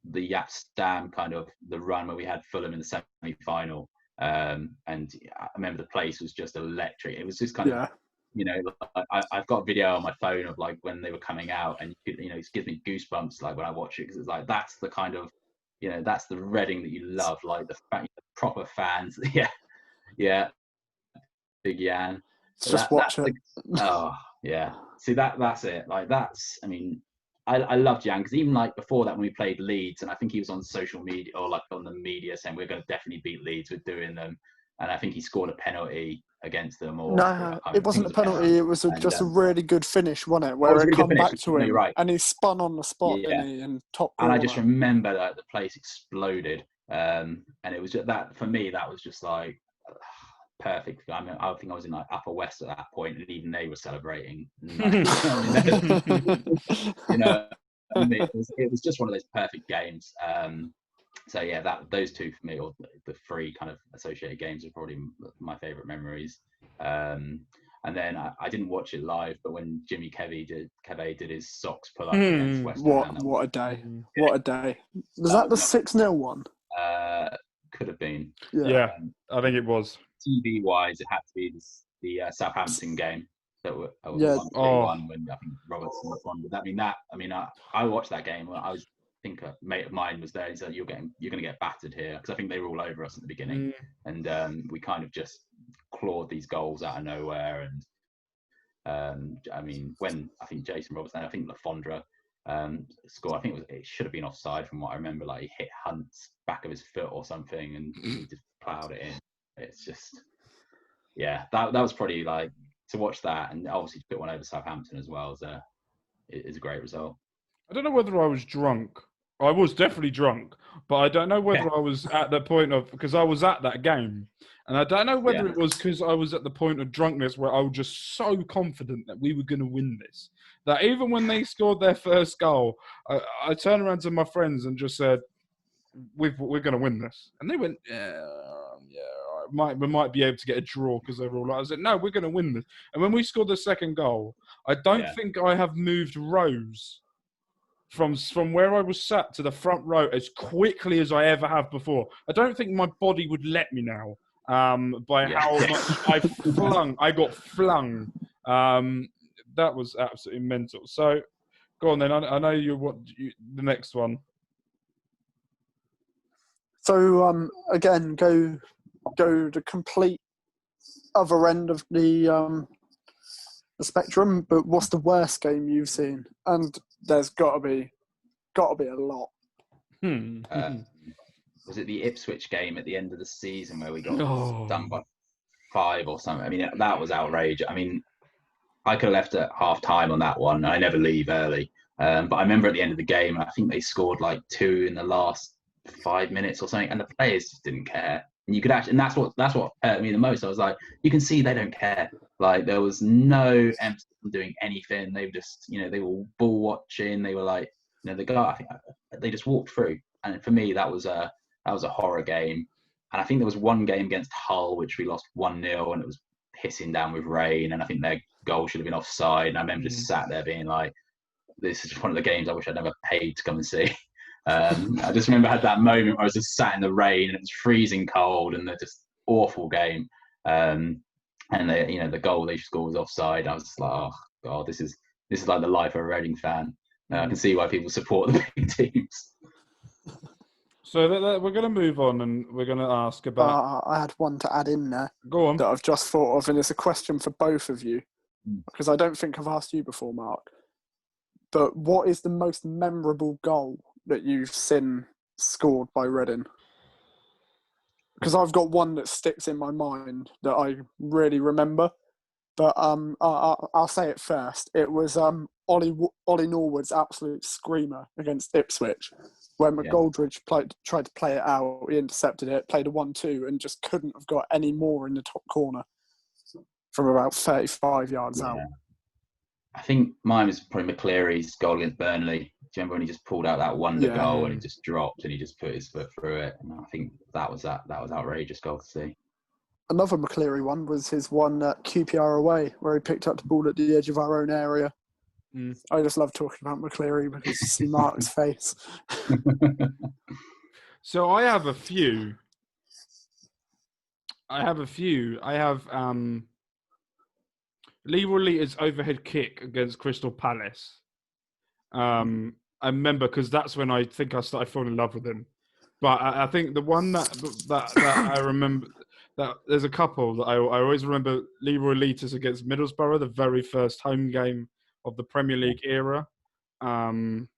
Jaap Stam kind of the run where we had Fulham in the semi-final, and I remember the place was just electric. It was just kind of, you know, I've got a video on my phone of like when they were coming out, and you know, it gives me goosebumps like when I watch it, because it's like, that's the kind of, you know, that's the Reading that you love, like the proper fans. Big Jan. Just watch it. See, that's it. Like, that's, I mean, I loved Jan, because even like before that, when we played Leeds, and I think he was on social media or like on the media saying we're going to definitely beat Leeds with doing them, and I think he scored a penalty, against them. Or No, it wasn't a penalty. It was just a really good finish, wasn't it? Where it it really come back finish. to him, You're right. and he spun on the spot, Yeah. didn't he? And top And corner. I just remember that the place exploded, and it was just that for me. That was just like perfect. I mean, I think I was in like Upper West at that point, and even they were celebrating. You know, I mean, it was just one of those perfect games. So yeah, those two for me, or the three kind of associated games, are probably my favourite memories. And then I didn't watch it live, but when Jimmy Kevey did his socks pull up against West Ham, what a day! What a day! Was that the 6-0 one? Could have been. Yeah, I think it was. TV wise, it had to be the Southampton game that were 1-3-1 when I think Robertson responded. I watched that game. I think a mate of mine was there. He said, "You're going to get battered here," because I think they were all over us at the beginning, and we kind of just clawed these goals out of nowhere. And when I think Jason Robertson, I think Lafondra scored. I think it should have been offside from what I remember. Like he hit Hunt's back of his foot or something, and he just ploughed it in. It's just, yeah, that was probably like to watch that, and obviously to put one over Southampton as well is a great result. I don't know whether I was drunk. I was definitely drunk, but I don't know whether I was at the point of, because I was at that game, and I don't know whether it was because I was at the point of drunkenness where I was just so confident that we were going to win this, that even when they scored their first goal, I turned around to my friends and just said, we're going to win this. And they went, we might be able to get a draw, because they were all like, I said, no, we're going to win this. And when we scored the second goal, I don't think I have moved rows from where I was sat to the front row as quickly as I ever have before. I don't think my body would let me now, by how much I got flung. That was absolutely mental. So go on then. I know the next one. So again, go the complete other end of the spectrum. But what's the worst game you've seen? And there's got to be a lot. Was it the Ipswich game at the end of the season where we got done by 5 or something? I mean, that was outrageous. I mean, I could have left at half time on that one. I never leave early. But I remember at the end of the game, I think they scored like 2 in the last 5 minutes or something, and the players just didn't care. And you could actually, and that's what hurt me the most. I was like, you can see they don't care. Like there was no emphasis on doing anything. They were just, they were ball watching. They were like, the guy. I think they just walked through. And for me, that was a horror game. And I think there was one game against Hull which we lost 1-0, and it was pissing down with rain. And I think their goal should have been offside. And I remember just sat there being like, this is just one of the games I wish I'd never paid to come and see. I just remember I had that moment where I was just sat in the rain and it was freezing cold, and they're just awful game. And the goal they scored was offside. I was just like, oh god, this is like the life of a Reading fan. I can see why people support the big teams. So we're going to move on, and we're going to ask about. I had one to add in there. Go on. That I've just thought of, and it's a question for both of you, because I don't think I've asked you before, Mark. But what is the most memorable goal that you've seen scored by Reading? Because I've got one that sticks in my mind that I really remember. But I'll say it first. It was Ollie Norwood's absolute screamer against Ipswich, where McGoldridge tried to play it out. He intercepted it, played a 1-2, and just couldn't have got any more in the top corner from about 35 yards out. I think mine was probably McCleary's goal against Burnley. Do you remember when he just pulled out that wonder goal and he just dropped and he just put his foot through it? And I think that was outrageous goal to see. Another McCleary one was his one at QPR away, where he picked up the ball at the edge of our own area. I just love talking about McCleary because you see Mark's face. So I have a few. I have Leroy Leiter's overhead kick against Crystal Palace. I remember because that's when I think I started falling in love with him. But I think the one that I remember, that there's a couple that I always remember. Leroy Leiter's against Middlesbrough, the very first home game of the Premier League era. And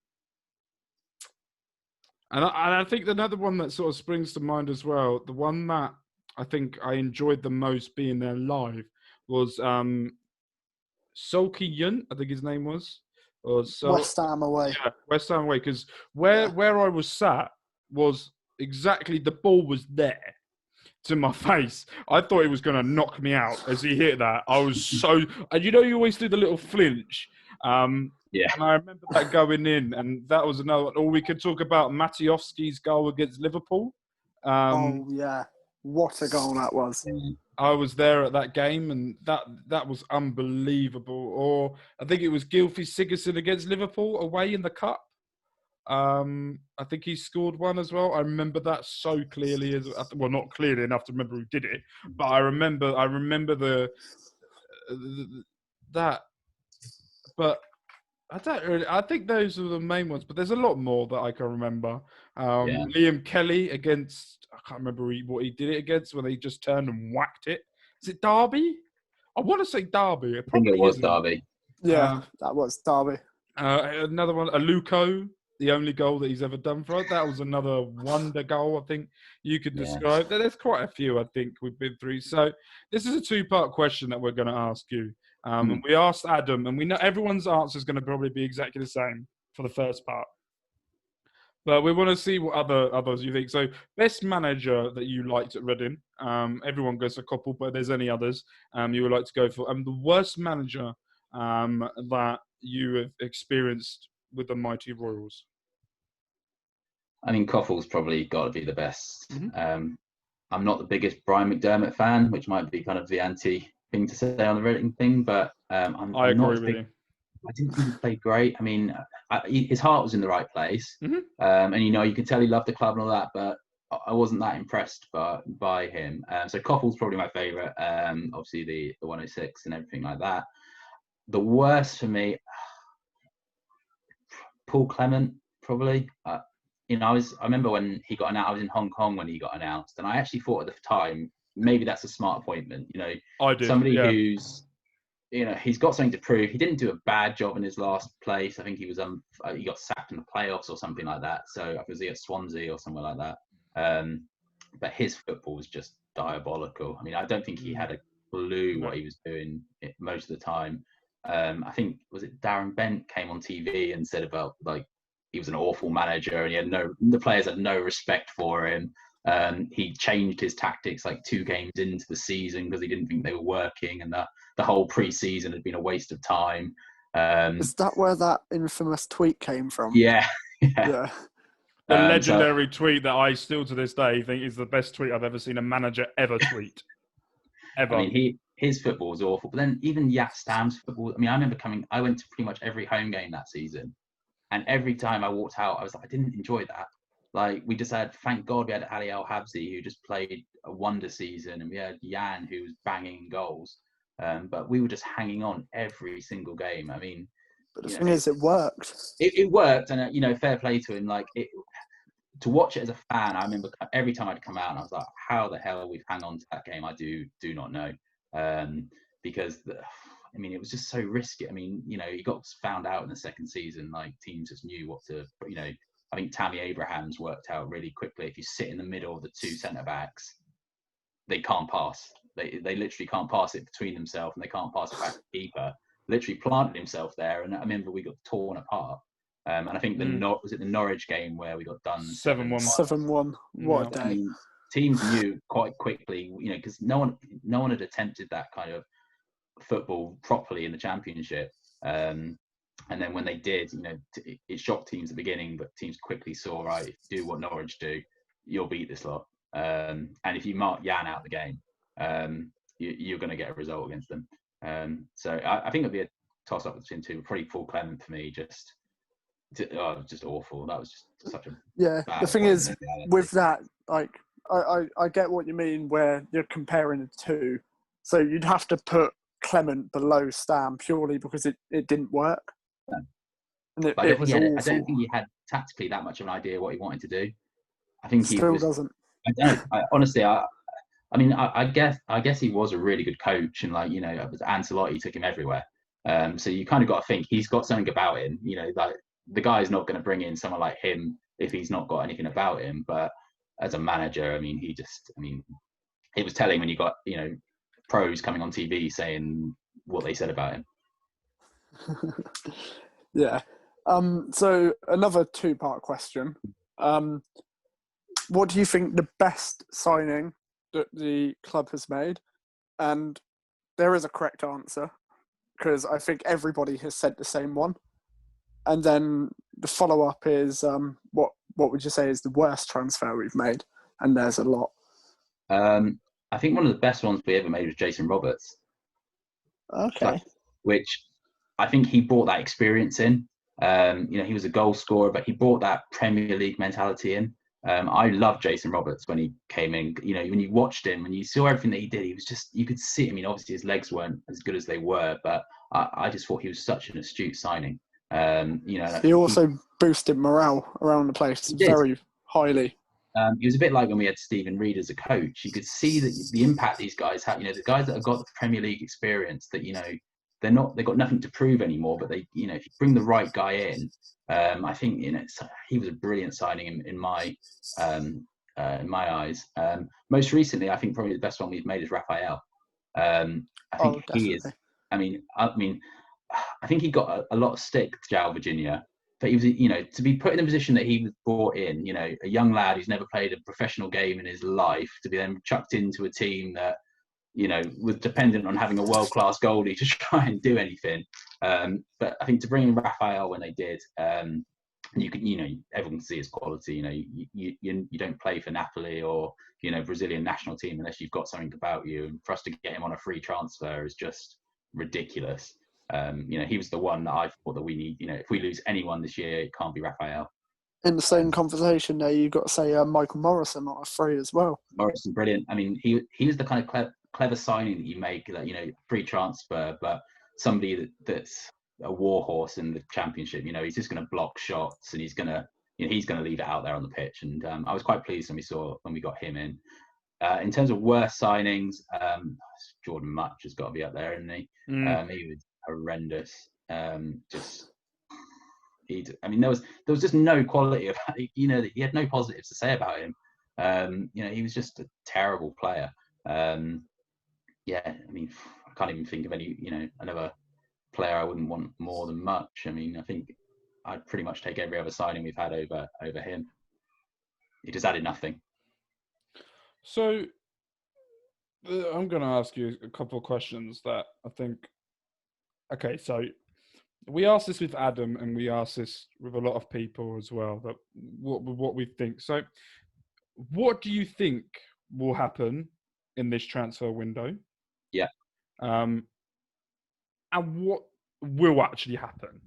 I think another one that sort of springs to mind as well, the one that I think I enjoyed the most being there live was Sulky Yun, I think his name was. Or West Ham away. Yeah, West Ham away. Because where I was sat was exactly, the ball was there to my face. I thought he was going to knock me out as he hit that. I was so... And you always do the little flinch. Yeah. And I remember that going in, and that was another... Or we could talk about Matiowski's goal against Liverpool. Oh, yeah. What a goal that was. I was there at that game, and that was unbelievable. Or I think it was Gylfi Sigurdsson against Liverpool away in the cup. I think he scored one as well. I remember that so clearly. Well, not clearly enough to remember who did it, but I remember that. But I don't really. I think those are the main ones. But there's a lot more that I can remember. Liam Kelly against, I can't remember what he did it against, when he just turned and whacked it. Is it Derby? I want to say Derby. I think it was Derby. Yeah, that was Derby. Another one, Aluko, the only goal that he's ever done for us. That was another wonder goal, I think you could describe. There's quite a few, I think, we've been through. So this is a two-part question that we're going to ask you. And we asked Adam, and we know everyone's answer is going to probably be exactly the same for the first part. But we want to see what others you think. So, best manager that you liked at Reading. Everyone goes for a couple, but if there's any others you would like to go for. And the worst manager that you have experienced with the Mighty Royals. I mean, Coffell's probably got to be the best. I'm not the biggest Brian McDermott fan, which might be kind of the anti thing to say on the Reading thing, but I agree with you. I didn't think he played great. I mean, his heart was in the right place, and you could tell he loved the club and all that. But I wasn't that impressed by him. So Coffell's probably my favourite. Obviously the 106 and everything like that. The worst for me, Paul Clement probably. I remember when he got announced. I was in Hong Kong when he got announced, and I actually thought at the time maybe that's a smart appointment. I did. Somebody who's he's got something to prove. He didn't do a bad job in his last place. I think he was he got sacked in the playoffs or something like that. So I was at Swansea or somewhere like that. But his football was just diabolical. I mean, I don't think he had a clue what he was doing most of the time. I think, was it Darren Bent came on TV and said about he was an awful manager and the players had no respect for him. He changed his tactics 2 games into the season because he didn't think they were working, and the whole pre-season had been a waste of time. Is that where that infamous tweet came from? Yeah. The legendary tweet that I still to this day think is the best tweet I've ever seen a manager ever tweet. Ever. I mean, his football was awful. But then even Yat Stam's football, I mean, I remember I went to pretty much every home game that season. And every time I walked out, I was like, I didn't enjoy that. We just had, thank God we had Ali Al-Habsi, who just played a wonder season, and we had Jan, who was banging goals. But we were just hanging on every single game. I mean, but the thing is, it worked. It worked, and fair play to him. To watch it as a fan, I remember every time I'd come out, and I was like, "How the hell we've hung on to that game? I do not know." Because it was just so risky. I mean, he got found out in the second season. Teams just knew what to. I think Tammy Abrahams worked out really quickly. If you sit in the middle of the 2 centre backs, they can't pass. They literally can't pass it between themselves, and they can't pass it back to the keeper. Literally planted himself there, and I remember we got torn apart. And I think was it the Norwich game where we got done 7-1. 7-1. What a day! I mean, teams knew quite quickly, because no one had attempted that kind of football properly in the Championship. And then when they did, it shocked teams at the beginning, but teams quickly saw, right, if you do what Norwich do, you'll beat this lot. And if you mark Jan out of the game, you're going to get a result against them. So I think it'll be a toss-up between two. Probably Paul Clement for me, just awful. That was just such a the thing is, with that, I get what you mean where you're comparing the two. So you'd have to put Clement below Stam purely because it didn't work. Yeah. And it was awful. I don't think he had tactically that much of an idea what he wanted to do. I think he still doesn't. Honestly, I guess he was a really good coach, and Ancelotti took him everywhere. So you kind of got to think he's got something about him. The guy's not going to bring in someone like him if he's not got anything about him. But as a manager, it was telling when you got, pros coming on TV saying what they said about him. Yeah. So another two-part question. What do you think the best signing that the club has made? And there is a correct answer, because I think everybody has said the same one. And then the follow-up is, what would you say is the worst transfer we've made? And there's a lot. I think one of the best ones we ever made was Jason Roberts. Okay. Which I think he brought that experience in. He was a goal scorer, but he brought that Premier League mentality in. I loved Jason Roberts when he came in. When you watched him, when you saw everything that he did, he was just, you could see, obviously his legs weren't as good as they were, but I just thought he was such an astute signing. He also boosted morale around the place very highly. He was a bit like when we had Stephen Reed as a coach. You could see that the impact these guys have. The guys that have got the Premier League experience, that they've got nothing to prove anymore. But they, if you bring the right guy in, I think he was a brilliant signing in my eyes. Most recently, I think probably the best one we've made is Raphael. I think he is. I think he got a lot of stick to João Virginia. But he was, to be put in the position that he was brought in, a young lad who's never played a professional game in his life, to be then chucked into a team that, was dependent on having a world-class goalie to try and do anything. But I think to bring in Raphael when they did, you can, everyone can see his quality. You don't play for Napoli or, Brazilian national team unless you've got something about you. And for us to get him on a free transfer is just ridiculous. He was the one that I thought that we need. If we lose anyone this year, it can't be Raphael. In the same conversation there, you've got to say Michael Morrison on a free as well. Morrison, brilliant. He was the kind of clever signing that you make, that free transfer, but somebody that's a warhorse in the Championship. He's just going to block shots, and he's going to leave it out there on the pitch. And I was quite pleased when we got him in. In terms of worst signings, Jordan Much has got to be up there, isn't he? He was horrendous. There was just no quality of, he had no positives to say about him. He was just a terrible player. I can't even think of any, another player I wouldn't want more than Much. I think I'd pretty much take every other signing we've had over him. He just added nothing. So I'm going to ask you a couple of questions that I think. Okay, so we asked this with Adam, and we asked this with a lot of people as well, that what we think. So what do you think will happen in this transfer window? Yeah. And what will actually happen?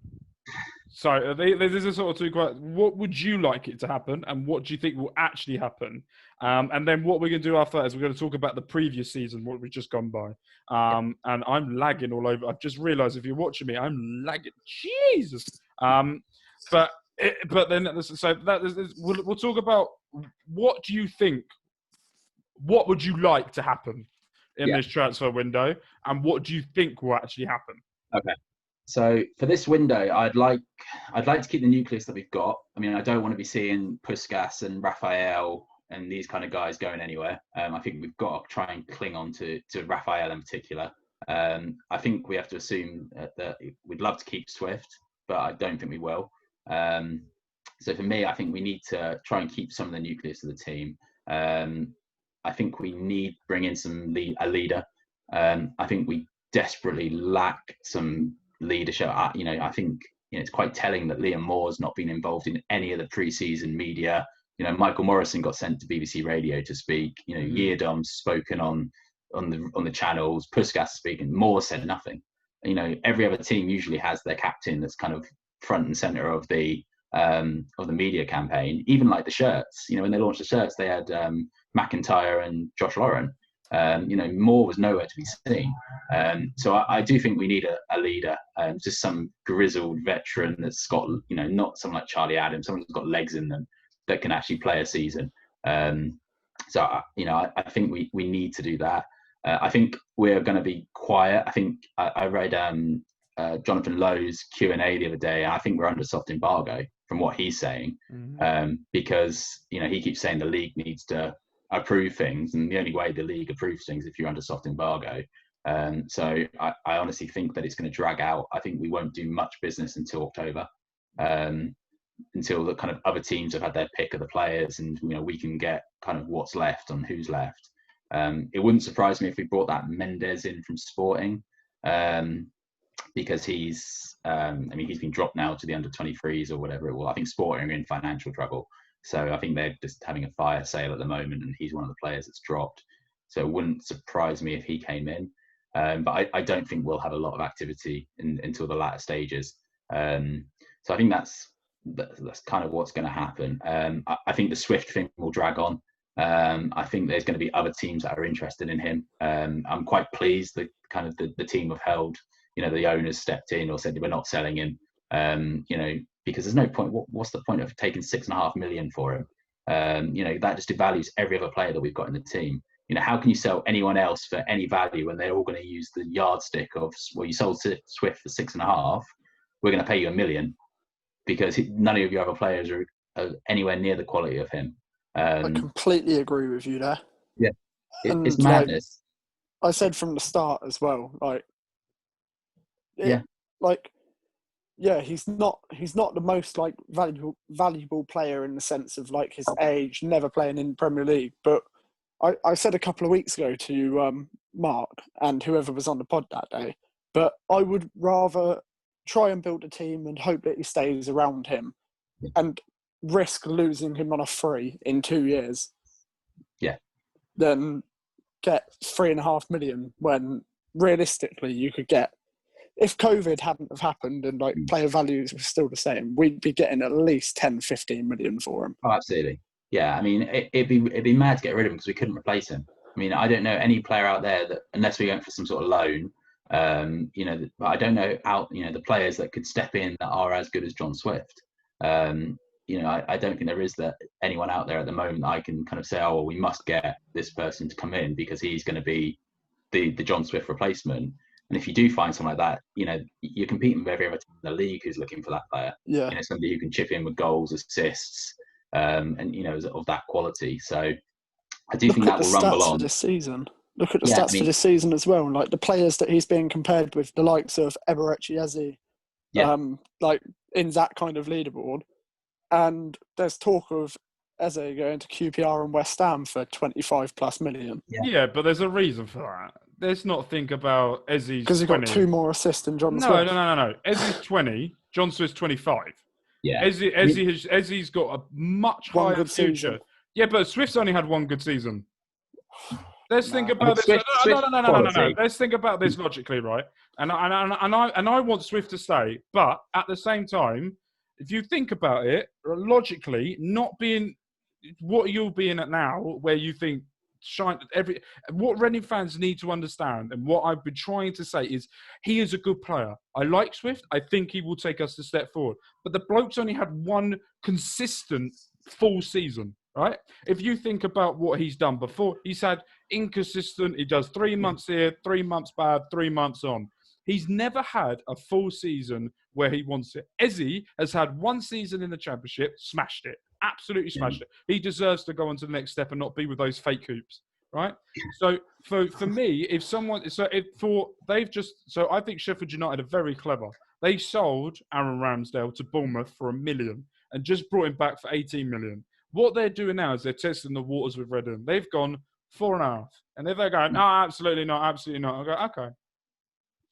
So there's a sort of two questions. What would you like it to happen, and what do you think will actually happen? And then what we're going to do after that is we're going to talk about the previous season, what we've just gone by. And I'm lagging all over. I've just realised if you're watching me, I'm lagging. Jesus. But then so that is, we'll talk about what do you think? What would you like to happen in this transfer window, and what do you think will actually happen? Okay. So for this window, I'd like to keep the nucleus that we've got. I don't want to be seeing Puskas and Raphael and these kind of guys going anywhere. I think we've got to try and cling on to Raphael in particular. I think we have to assume that we'd love to keep Swift, but I don't think we will. So for me, I think we need to try and keep some of the nucleus of the team. I think we need to bring in a leader. I think we desperately lack some leadership. I think it's quite telling that Liam Moore's not been involved in any of the pre-season media. Michael Morrison got sent to BBC Radio to speak. Yeardom's spoken on the channels. Puskas speaking. Moore said nothing. Every other team usually has their captain that's kind of front and center of the media campaign. Even like the shirts. When they launched the shirts, they had McIntyre and Josh Lauren. Moore was nowhere to be seen. So I do think we need a leader, just some grizzled veteran that's got, not someone like Charlie Adams, someone who's got legs in them that can actually play a season. So I think we need to do that. I think we're going to be quiet. I think I read Jonathan Lowe's Q&A the other day, and I think we're under soft embargo from what he's saying, because he keeps saying the league needs to approve things, and the only way the league approves things is if you're under soft embargo. So I honestly think that it's going to drag out. I think we won't do much business until October, until the kind of other teams have had their pick of the players, and we can get kind of what's left on who's left. It wouldn't surprise me if we brought that Mendes in from Sporting, because he's been dropped now to the under 23s or whatever it was. I think Sporting are in financial trouble, so I think they're just having a fire sale at the moment, and he's one of the players that's dropped. So it wouldn't surprise me if he came in, but I don't think we'll have a lot of activity until the latter stages. So I think that's kind of what's going to happen. I think the Swift thing will drag on. I think there's going to be other teams that are interested in him. I'm quite pleased that kind of the team have held, the owners stepped in or said we're not selling him, because there's no point. What's the point of taking $6.5 million for him? That just devalues every other player that we've got in the team. How can you sell anyone else for any value when they're all going to use the yardstick of, well, you sold Swift for 6.5, we're going to pay you $1 million, because none of your other players are anywhere near the quality of him. I completely agree with you there. Yeah, it's madness. I said from the start as well. He's not the most valuable player in the sense of his age, never playing in the Premier League. But I said a couple of weeks ago to Mark and whoever was on the pod that day, but I would rather try and build a team and hope that he stays around him, and risk losing him on a free in 2 years. Yeah. Than get $3.5 million when realistically you could get, if COVID hadn't have happened and player values were still the same, we'd be getting at least 10-15 million for him. Oh, absolutely. Yeah, I mean, it'd be mad to get rid of him because we couldn't replace him. I mean, I don't know any player out there that, unless we went for some sort of loan, but I don't know the players that could step in that are as good as John Swift. I don't think there is anyone out there at the moment that I can kind of say, oh, well, we must get this person to come in because he's going to be the John Swift replacement. And if you do find someone like that, you're competing with every other team in the league who's looking for that player. Yeah. Somebody who can chip in with goals, assists, and of that quality. So I do think that will rumble on. Look at the stats for this season as well. The players that he's being compared with, the likes of Eberechi Eze, in that kind of leaderboard. And there's talk of Eze going to QPR and West Ham for 25+ million. Yeah, but there's a reason for that. Let's not think about Eze's because he got 2 more assists than John Swift. No. Eze's 20, John Swift's 25. Yeah. Eze's got a much higher future. Season. Yeah, but Swift's only had 1 good season. Let's think about this. No. Let's think about this logically, right? And I want Swift to stay, but at the same time, if you think about it logically, not being what you're being at now, where you think what Reading fans need to understand, and what I've been trying to say is, he is a good player. I like Swift. I think he will take us a step forward. But the bloke's only had 1 consistent full season, right? If you think about what he's done before, he's had inconsistent. He does 3 months here, 3 months bad, 3 months on. He's never had a full season where he wants it. Eze has had 1 season in the Championship, smashed it. Absolutely smashed it. He deserves to go on to the next step and not be with those fake hoops, right? So for me, I think Sheffield United are very clever. They sold Aaron Ramsdale to Bournemouth for $1 million and just brought him back for 18 million. What they're doing now is they're testing the waters with Reading. They've gone 4.5, and if they're going, no, absolutely not. I go, okay.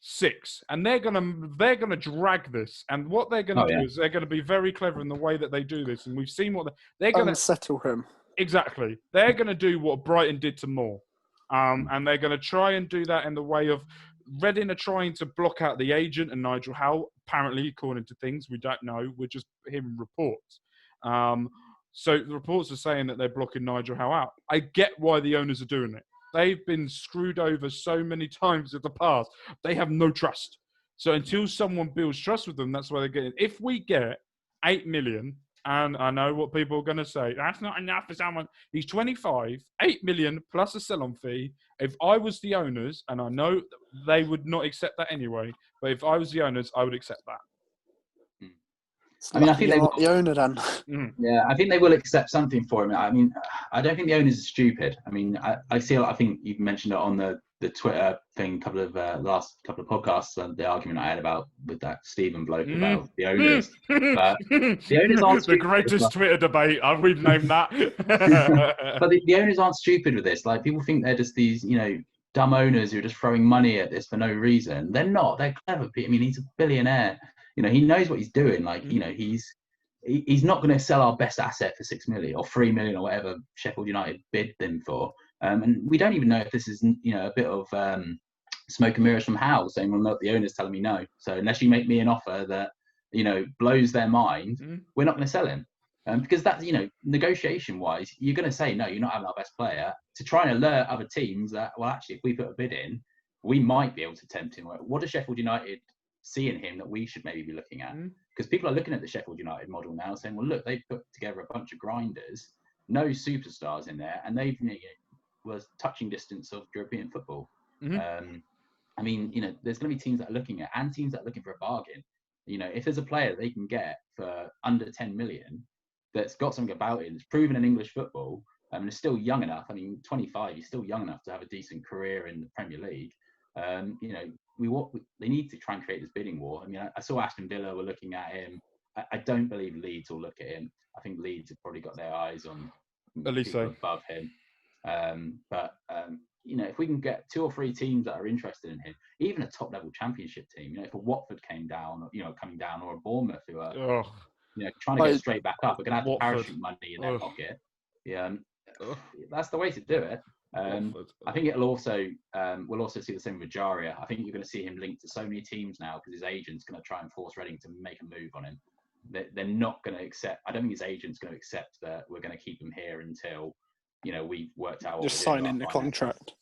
6, and they're gonna drag this, and what they're gonna do is they're gonna be very clever in the way that they do this, and we've seen what they're gonna settle him. Exactly, they're gonna do what Brighton did to Moore, and they're gonna try and do that in the way of Reading are trying to block out the agent and Nigel Howe. Apparently, according to things we don't know, we're just hearing reports. So the reports are saying that they're blocking Nigel Howe out. I get why the owners are doing it. They've been screwed over so many times in the past. They have no trust. So until someone builds trust with them, that's why they're getting. If we get 8 million, and I know what people are going to say, that's not enough for someone. He's 25, 8 million plus a sell-on fee. If I was the owners, and I know they would not accept that anyway, but if I was the owners, I would accept that. I mean, I think you're they not the owner then. Yeah, I think they will accept something for him. I mean, I don't think the owners are stupid. I mean, I see. I think you mentioned it on the Twitter thing, last couple of podcasts, the argument I had about with that Stephen bloke about the owners. But the owners aren't the stupid. greatest Twitter debate. We've named that. But the owners aren't stupid with this. Like, people think they're just these, dumb owners who are just throwing money at this for no reason. They're not. They're clever. I mean, he's a billionaire. He knows what he's doing. Like, he's not going to sell our best asset for 6 million or 3 million or whatever Sheffield United bid them for. And we don't even know if this is, a bit of smoke and mirrors from Hal saying, well, look, the owner's telling me no. So unless you make me an offer that, blows their mind, we're not going to sell him. Because that's, negotiation wise, you're going to say, no, you're not having our best player, to try and alert other teams that, well, actually, if we put a bid in, we might be able to tempt him. What does Sheffield United see in him that we should maybe be looking at? Because people are looking at the Sheffield United model now saying, well, look, they've put together a bunch of grinders, no superstars in there, and they've was touching distance of European football. I mean, there's going to be teams that are looking at, and teams that are looking for a bargain. If there's a player they can get for under 10 million, that's got something about it, that's proven in English football, and is still young enough. I mean, 25, he's still young enough to have a decent career in the Premier League. They need to try and create this bidding war. I mean, I saw Aston Villa were looking at him. I don't believe Leeds will look at him. I think Leeds have probably got their eyes on people above him. If we can get 2 or 3 teams that are interested in him, even a top-level Championship team, if a Watford came down, coming down, or a Bournemouth who are, trying to get straight back up, we're going to have the parachute money in their pocket. That's the way to do it. I think it'll also we'll also see the same with Jaria. I think you're going to see him linked to so many teams now because his agent's going to try and force Reading to make a move on him. They're not going to accept. I don't think his agent's going to accept that we're going to keep him here until we've worked out. Just signing the contract.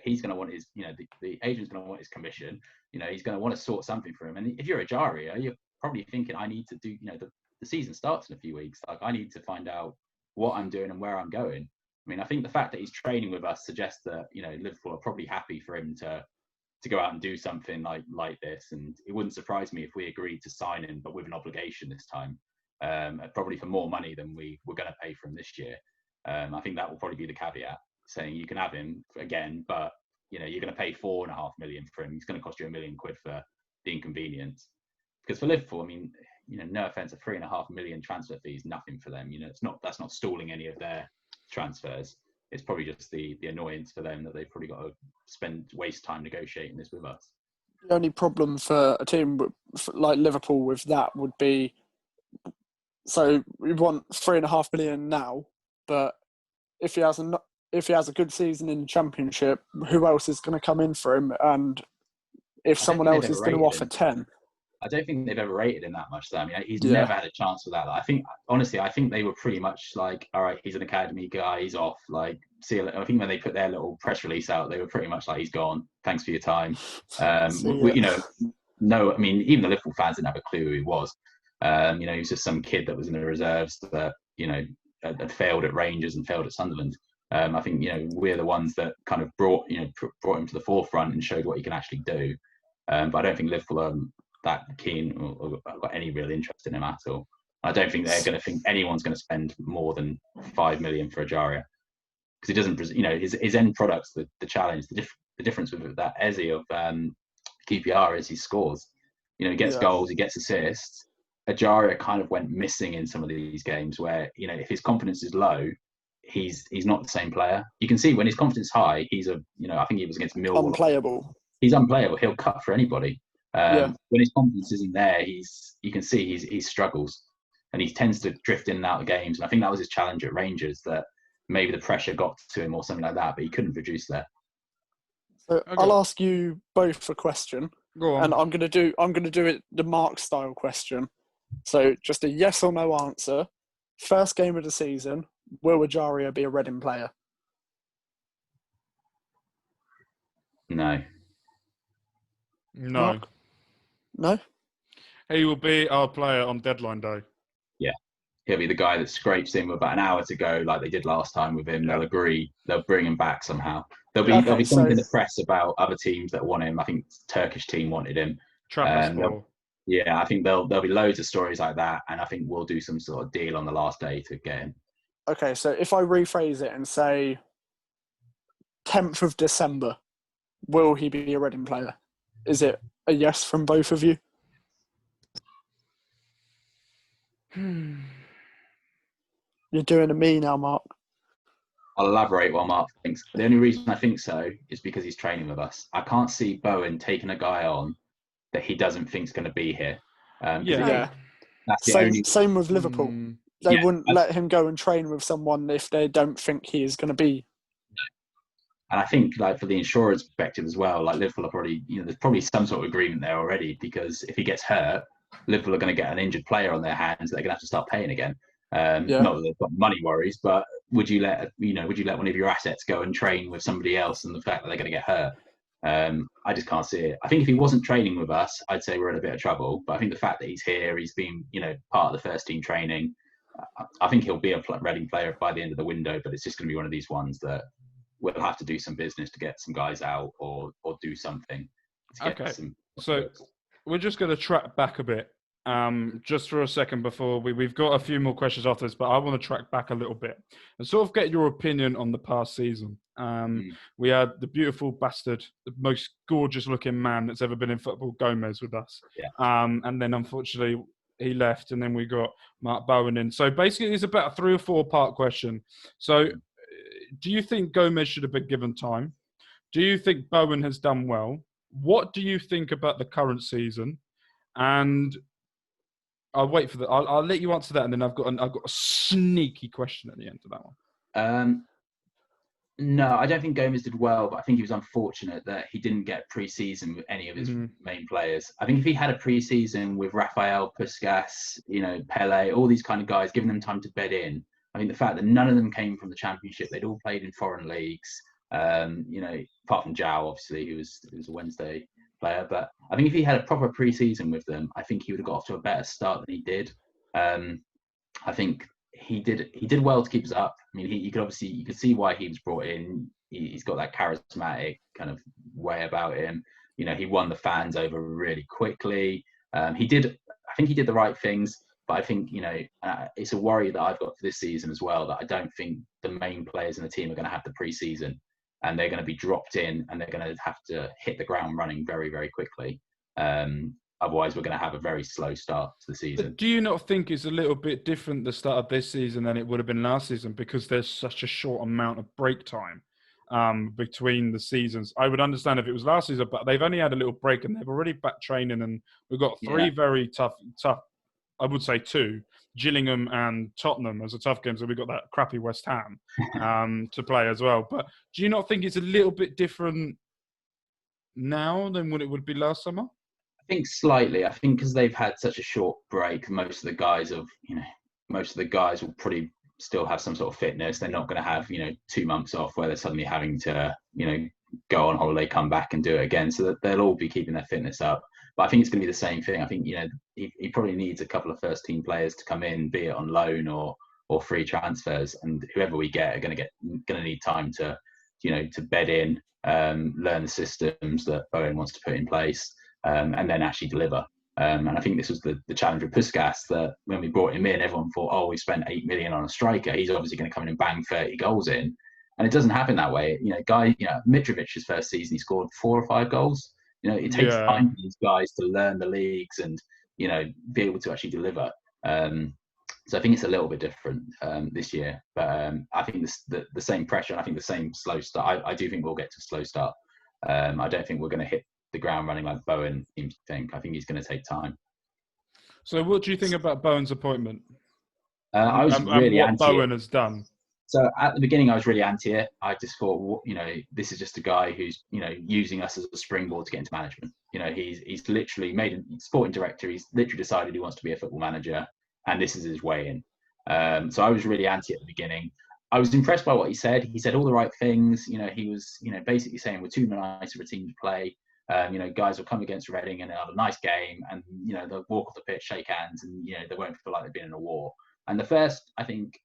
He's going to want his, the agent's going to want his commission. He's going to want to sort something for him. And if you're a Jaria, you're probably thinking, I need to do. The season starts in a few weeks. Like, I need to find out what I'm doing and where I'm going. I mean, I think the fact that he's training with us suggests that, Liverpool are probably happy for him to go out and do something like this. And it wouldn't surprise me if we agreed to sign him, but with an obligation this time, probably for more money than we were going to pay for him this year. I think that will probably be the caveat, saying you can have him again, but, you're going to pay 4.5 million for him. He's going to cost you £1 million for the inconvenience. Because for Liverpool, I mean, no offence, a 3.5 million transfer fee is nothing for them. That's not stalling any of their transfers. It's probably just the annoyance for them that they've probably got to waste time negotiating this with us. The only problem for a team like Liverpool with that would be, so we want 3.5 million now, but if he has a good season in the Championship, who else is going to come in for him? And if someone else is going to offer 10. I don't think they've ever rated him that much. I mean, he's never had a chance for that. I think they were pretty much like, all right, he's an academy guy, he's off. Like, see you later. I think when they put their little press release out, they were pretty much like, he's gone. Thanks for your time. No, I mean, even the Liverpool fans didn't have a clue who he was. He was just some kid that was in the reserves that, had failed at Rangers and failed at Sunderland. I think, we're the ones that kind of brought him to the forefront and showed what he can actually do. But I don't think Liverpool are that keen or got any real interest in him at all. I don't think they're going to think anyone's going to spend more than 5 million for Ajaria, because he doesn't, his end product's the challenge. The difference with that Eze of QPR is he scores. He gets goals, he gets assists. Ajaria kind of went missing in some of these games where, if his confidence is low, he's not the same player. You can see when his confidence is high, he's I think he was against Millwall. Unplayable. He's unplayable. He'll cut for anybody. When his confidence isn't there, you can see he struggles, and he tends to drift in and out of games. And I think that was his challenge at Rangers, that maybe the pressure got to him or something like that, but he couldn't produce there. So okay. I'll ask you both a question. Go on. And I'm gonna do it the Mark style question. So just a yes or no answer. First game of the season, will Ajaria be a Reading player? No. No. No? He will be our player on deadline day. Yeah. He'll be the guy that scrapes in with about an hour to go, like they did last time with him. They'll agree. They'll bring him back somehow. There'll be something in the press about other teams that want him. I think Turkish team wanted him. Trabzonspor. Yeah, I think there'll be loads of stories like that, and I think we'll do some sort of deal on the last day to get him. Okay, so if I rephrase it and say 10th of December, will he be a Reading player? Is it a yes from both of you? You're doing a me now, Mark. I'll elaborate while Mark thinks. The only reason I think so is because he's training with us. I can't see Bowen taking a guy on that he doesn't think's going to be here. Yeah. That's the only. Same with Liverpool. They wouldn't let him go and train with someone if they don't think he is going to be. And I think, like, for the insurance perspective as well, like, Liverpool are probably, there's probably some sort of agreement there already, because if he gets hurt, Liverpool are going to get an injured player on their hands that they're going to have to start paying again. Not that they've got money worries, but would you let one of your assets go and train with somebody else, and the fact that they're going to get hurt? I just can't see it. I think if he wasn't training with us, I'd say we're in a bit of trouble. But I think the fact that he's here, he's been, part of the first team training, I think he'll be a Reading player by the end of the window. But it's just going to be one of these ones that we'll have to do some business to get some guys out, or do something to get some. So we're just going to track back a bit, just for a second before we've got a few more questions after this, but I want to track back a little bit and sort of get your opinion on the past season. We had the beautiful bastard, the most gorgeous looking man that's ever been in football, Gomez, with us. And then unfortunately he left, and then we got Mark Bowen in. So basically it's about a 3 or 4 part question. So do you think Gomez should have been given time? Do you think Bowen has done well? What do you think about the current season? And I'll wait for that. I'll let you answer that, and then I've got a sneaky question at the end of that one. No, I don't think Gomez did well, but I think he was unfortunate that he didn't get pre-season with any of his main players. I think if he had a pre-season with Rafael, Puskas, Pele, all these kind of guys, giving them time to bed in. I mean, the fact that none of them came from the Championship, they'd all played in foreign leagues. Apart from Zhao, obviously, who was a Wednesday player. But I think if he had a proper pre-season with them, I think he would have got off to a better start than he did. I think he did well to keep us up. I mean, you could see why he was brought in. He's got that charismatic kind of way about him. He won the fans over really quickly. I think he did the right things. But I think, it's a worry that I've got for this season as well, that I don't think the main players in the team are going to have the pre-season, and they're going to be dropped in, and they're going to have to hit the ground running very, very quickly. Otherwise, we're going to have a very slow start to the season. But do you not think it's a little bit different the start of this season than it would have been last season, because there's such a short amount of break time between the seasons? I would understand if it was last season, but they've only had a little break, and they've already back training, and we've got 3 very tough. I would say 2, Gillingham and Tottenham as a tough game. So we've got that crappy West Ham to play as well. But do you not think it's a little bit different now than what it would be last summer? I think slightly. I think because they've had such a short break, most of the guys will probably still have some sort of fitness. They're not going to have 2 months off where they're suddenly having to go on holiday, come back and do it again. So that they'll all be keeping their fitness up. But I think it's going to be the same thing. I think he probably needs a couple of first team players to come in, be it on loan or free transfers, and whoever we get are going to need time to bed in, learn the systems that Bowen wants to put in place, and then actually deliver. And I think this was the challenge with Puskas, that when we brought him in, everyone thought, oh, we spent 8 million on a striker, he's obviously going to come in and bang 30 goals in, and it doesn't happen that way. Mitrovic's first season, he scored 4 or 5 goals. It takes time for these guys to learn the leagues and, be able to actually deliver. So I think it's a little bit different this year. But I think the same pressure, and I think the same slow start. I do think we'll get to a slow start. I don't think we're going to hit the ground running like Bowen seems to think. I think he's going to take time. So what do you think about Bowen's appointment? I was really what anti Bowen has done. So at the beginning, I was really anti it. I just thought, this is just a guy who's, using us as a springboard to get into management. He's literally made a sporting director. He's literally decided he wants to be a football manager, and this is his way in. So I was really anti at the beginning. I was impressed by what he said. He said all the right things. He was, basically saying we're too nice of a team to play. Guys will come against Reading and they'll have a nice game, and they'll walk off the pitch, shake hands, and they won't feel like they've been in a war. And the first, I think,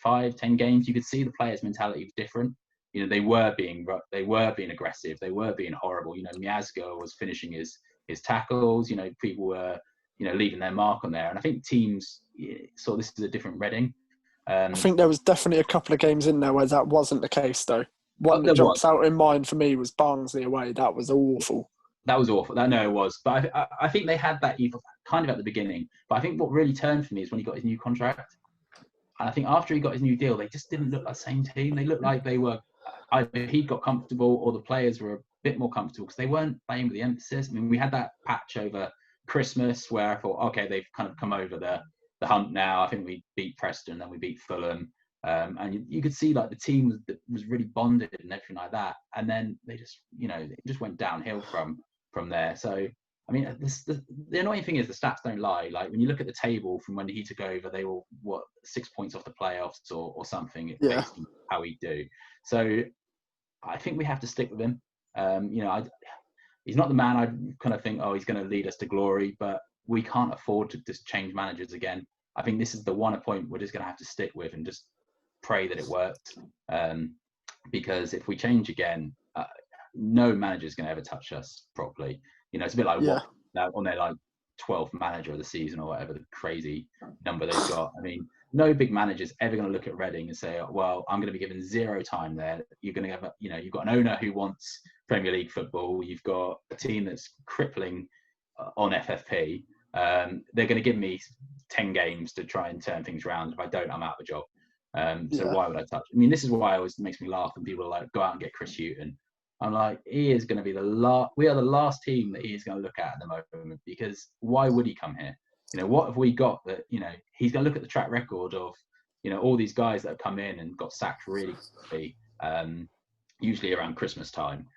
5-10 games, you could see the players' mentality was different. They were being aggressive, they were being horrible. Miazga was finishing his tackles. People were leaving their mark on there. And I think teams saw this as a different Reading. I think there was definitely a couple of games in there where that wasn't the case, though. One that jumps out in mind for me was Barnsley away. That was awful. That was awful. No, it was. But I think they had that kind of at the beginning. But I think what really turned for me is when he got his new contract. And I think after he got his new deal, they just didn't look like the same team. They looked like they were either he got comfortable or the players were a bit more comfortable because they weren't playing with the emphasis. I mean, we had that patch over Christmas where I thought, okay, they've kind of come over the hump now. I think we beat Preston, then we beat Fulham. And you could see like the team was really bonded and everything like that. And then they just, it just went downhill from there. So, I mean, the annoying thing is the stats don't lie. Like when you look at the table from when he took over, they were 6 points off the playoffs or something based on how he do. So I think we have to stick with him. He's not the man I kind of think, he's going to lead us to glory, but we can't afford to just change managers again. I think this is the one point we're just going to have to stick with and just pray that it works. Because if we change again, no manager's going to ever touch us properly. It's a bit like what on their like 12th manager of the season or whatever the crazy number they've got. I mean, no big manager's ever going to look at Reading and say, well, I'm going to be given 0 time there. You're going to have, you've got an owner who wants Premier League football. You've got a team that's crippling on FFP. They're going to give me 10 games to try and turn things around. If I don't, I'm out of a job. So why would I touch? I mean, this is why it always makes me laugh when people are like, go out and get Chris Hughton. I'm like, he is going to be we are the last team that he is going to look at the moment, because why would he come here? What have we got that, he's going to look at the track record of, all these guys that have come in and got sacked really quickly, usually around Christmas time.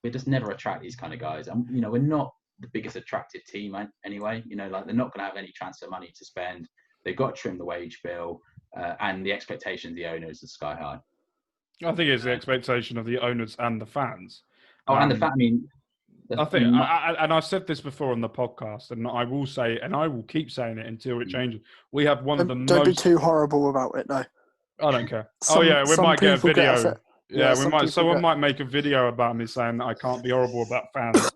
We just never attract these kind of guys. And, we're not the biggest attractive team anyway. Like they're not going to have any transfer money to spend. They've got to trim the wage bill, and the expectations of the owners are sky high. I think it's the expectation of the owners and the fans. And the fans. I mean, I think, and I said this before on the podcast, and I will say, and I will keep saying it until it changes. We have one of the most. Don't be too horrible about it, though. I don't care. We might get a video. We might. Someone might make a video about me saying that I can't be horrible about fans.